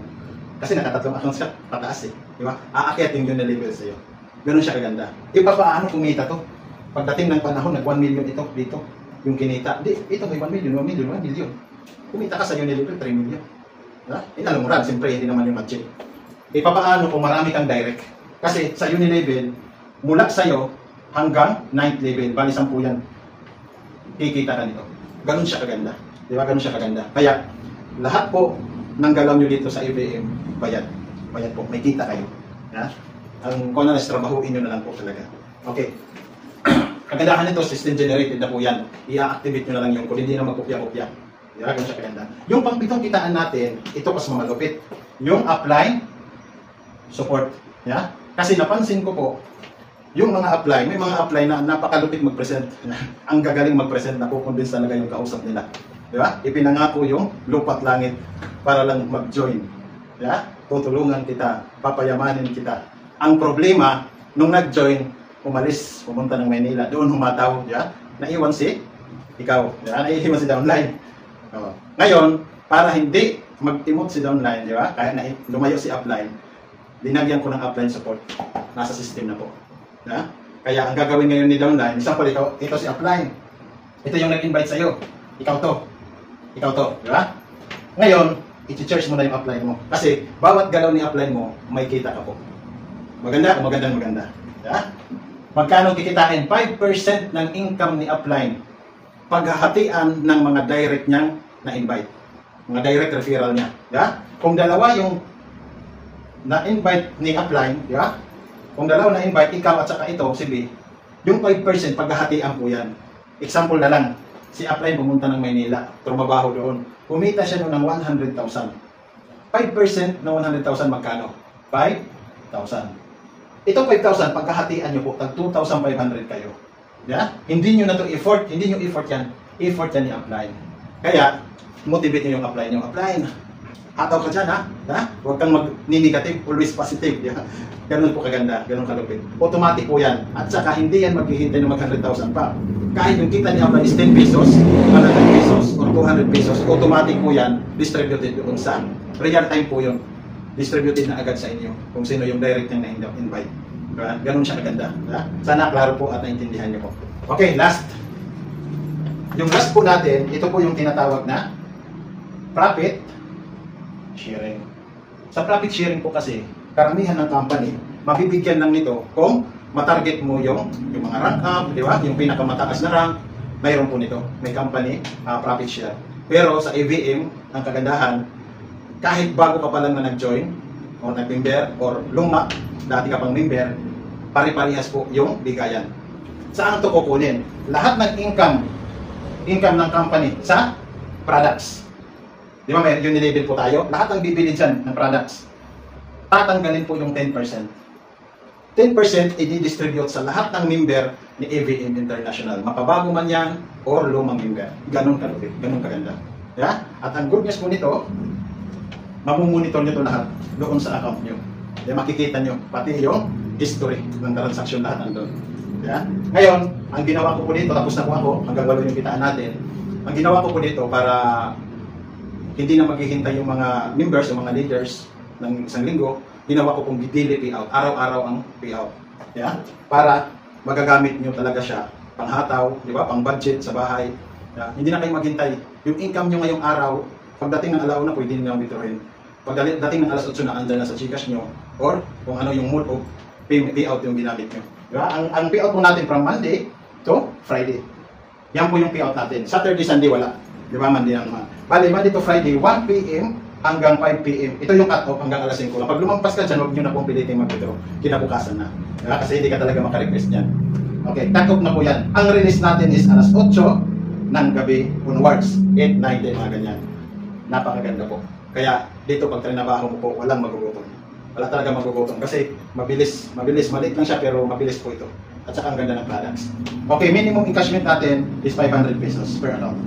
Kasi nakatatlong accounts ka, pataas eh. Di ba? Aakyat yung unilevel sa'yo. Ganun siya kaganda. Iba paano kumita to? Pagdating ng panahon, nag 1 million ito dito. Yung kinita. Di, ito may 1 million, 1 million, 1 million. Kumita ka sa unilevel, 3 million. Diba? Inalumuran, siyempre hindi naman yung magic. Iba paano kung marami kang direct? Kasi sa unilevel, mula sa'yo hanggang 9th level, bali 10 yan. Kikita ka nito. Ganun siya kaganda. Di ba? Ganun siya kaganda. Kaya, lahat po ng galaw nyo dito sa EVM, bayad. Bayad po. May kita kayo. Ha? Ang kung na trabahuin nyo na lang po talaga. Okay. Kagandahan nito, system generated na po yan. I-activate nyo na lang yung kung hindi na magkopya-kopya. Diba? Ganun siya kaganda. Yung pang-pitong kitaan natin, ito mas mamalupit. Yung upline support. Yeah? Kasi napansin ko po, yung mga upline, may mga upline na napakalupit mag-present. Ang gagaling mag-present, nakukonvince talaga yung kausap nila. Diba? Ipinangako yung lupa't langit para lang mag-join. Yeah? Tutulungan kita, papayamanin kita. Ang problema, nung nag-join, umalis, pumunta ng Maynila, doon humataw, yeah? Naiwan si ikaw. Yeah? Naiwan si downline. Ngayon, para hindi mag-emote si downline, di ba? Kaya lumayo si upline, linagyan ko ng upline support. Nasa system na po. Yeah? Kaya ang gagawin ngayon ni downline, example, ito si upline. Ito yung nag-invite sa'yo. Ikaw to. Ikaw to. Di ba? Ngayon, i-charge mo na yung upline mo. Kasi, bawat galaw ni upline mo, may kita ka po. Maganda o maganda. Yeah? Magkano kikitain? 5% ng income ni upline. Paghahatian ng mga direct niyang na-invite. Mga direct referral niya. Yeah? Kung dalawa yung na-invite ni upline, yeah? Kung dalawa na-invite, ikaw at saka ito, si B, yung 5% paghahatian po yan. Example na lang, si upline pumunta ng Maynila, trumabaho doon. Kumita siya noon ng 100,000. 5% ng 100,000 magkano? 5,000. Ito 5,000, pagkahatian nyo po, tag 2,500 kayo. Yeah? Hindi nyo na ito effort, hindi nyo effort yan. Effort yan ni upline. Kaya, motivate nyo yung upline nyo. Upline, hataw ka dyan, ha? Huwag kang mag-negative, always positive. Yeah? Ganun po kaganda, ganun kalupit. Automatic po yan. At saka hindi yan maghihintay ng mag 100,000 pa. Kahit yung kita ni upline is 10 pesos, 100 pesos, or 200 pesos, automatic po yan, distributed doon sa real time po yun. Distributed na agad sa inyo kung sino yung direct yung na-invite. Ganun siya kaganda. Sana klaro po at naintindihan nyo po. Okay, last. Yung last po natin, ito po yung tinatawag na profit sharing. Sa profit sharing po kasi, karamihan ng company, mabibigyan lang nito kung matarget mo yung mga rank up, di ba? Yung pinakamataas na rank, mayroon po nito. May company, profit share. Pero sa AVM, ang kagandahan, kahit bago ka pa lang na nag-join, o nag-member, or luma, dati ka pang member, pari-parihas po yung bigayan. Saan ito kukunin? Lahat ng income ng company sa products. Di ba may unilabel po tayo? Lahat ng bibili dyan ng products. Tatanggalin po yung 10%. 10% i-distribute sa lahat ng member ni AVM International. Mapabago man yan or lumang member. Ganun kalupit, ganun kaganda. Yeah? At ang good news po nito, mamumonitor nyo ito lahat doon sa account nyo. Yeah, makikita nyo, pati yung history ng transaction lahat nandun. Yeah? Ngayon, ang ginawa ko po dito, tapos na po ako, hanggang 8 yung kitaan natin. Ang ginawa ko po dito para hindi na maghihintay yung mga members, yung mga leaders ng isang linggo, ginawa ko pong daily payout, araw-araw ang payout. Yeah? Para magagamit nyo talaga siya, panghataw, di ba? Pang budget sa bahay. Yeah? Hindi na kayo maghintay. Yung income nyo ngayong araw, pagdating ng alauna, pwede nyo withdrawin. Pagdating ng alas 8 na andar na sa Gcash nyo, or kung ano yung mode of payout yung ginamit nyo. Diba? Ang payout po natin from Monday to Friday. Yan po yung payout natin. Saturday, Sunday, wala. Diba? Monday naman. Bali, Monday to Friday, 1 p.m. hanggang 5 p.m. Ito yung cut-off hanggang alas 5 lang. Pag lumampas ka dyan, huwag nyo na pong pilitin mag-withdraw. Kinabukasan na. Diba? Kasi hindi ka talaga makarequest yan. Okay, cut-off na po yan. Ang release natin is alas 8 ng gabi onwards. 8, 9, 10, mga ganyan. Napakaganda po. Kaya dito pag trinabaho mo po, walang magugutom. Wala talaga magugutom kasi mabilis, maliit lang siya pero mabilis po ito. At saka ang ganda ng products. Okay, minimum encashment natin is 500 pesos per account.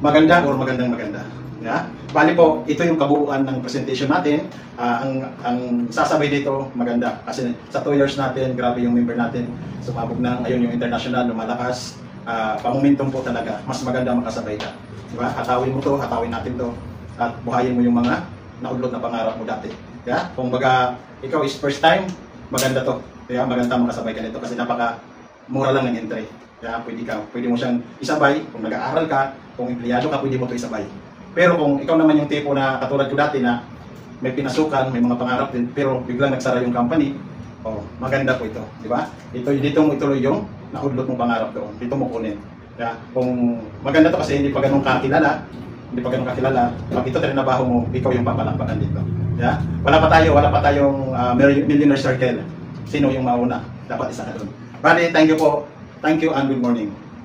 Maganda or maganda. Yeah? Bali po, ito yung kabuuan ng presentation natin. Ang sasabay dito, maganda. Kasi sa 2 years natin, grabe yung member natin. Sumabog na ngayon yung international, lumalakas. Pamomentum po talaga. Mas maganda makasabay ka. Diba? Hatawin mo to, hatawin natin to. At buhayin mo yung mga naudlot na pangarap mo dati. Yeah? Kung baga, ikaw is first time, maganda to. Kaya maganda makasabay ka nito kasi napaka mura lang ng entry. Kaya pwede mo siyang isabay. Kung nag-aaral ka, kung empleyado ka, pwede mo ito isabay. Pero kung ikaw naman yung tipo na katulad ko dati na may pinasukan, may mga pangarap din, pero biglang nagsara yung company, maganda po ito. Di ba? Dito mo ituloy yung naudlot mong pangarap doon. Dito mo kunin. Kaya kung maganda to kasi hindi pa ganun kakilala, pag ito trinabaho mo, ikaw yung papalakpakan dito. Yeah? Wala pa tayong millionaire circle. Sino yung mauna? Dapat isa ka doon. Bali, thank you po. Thank you and good morning.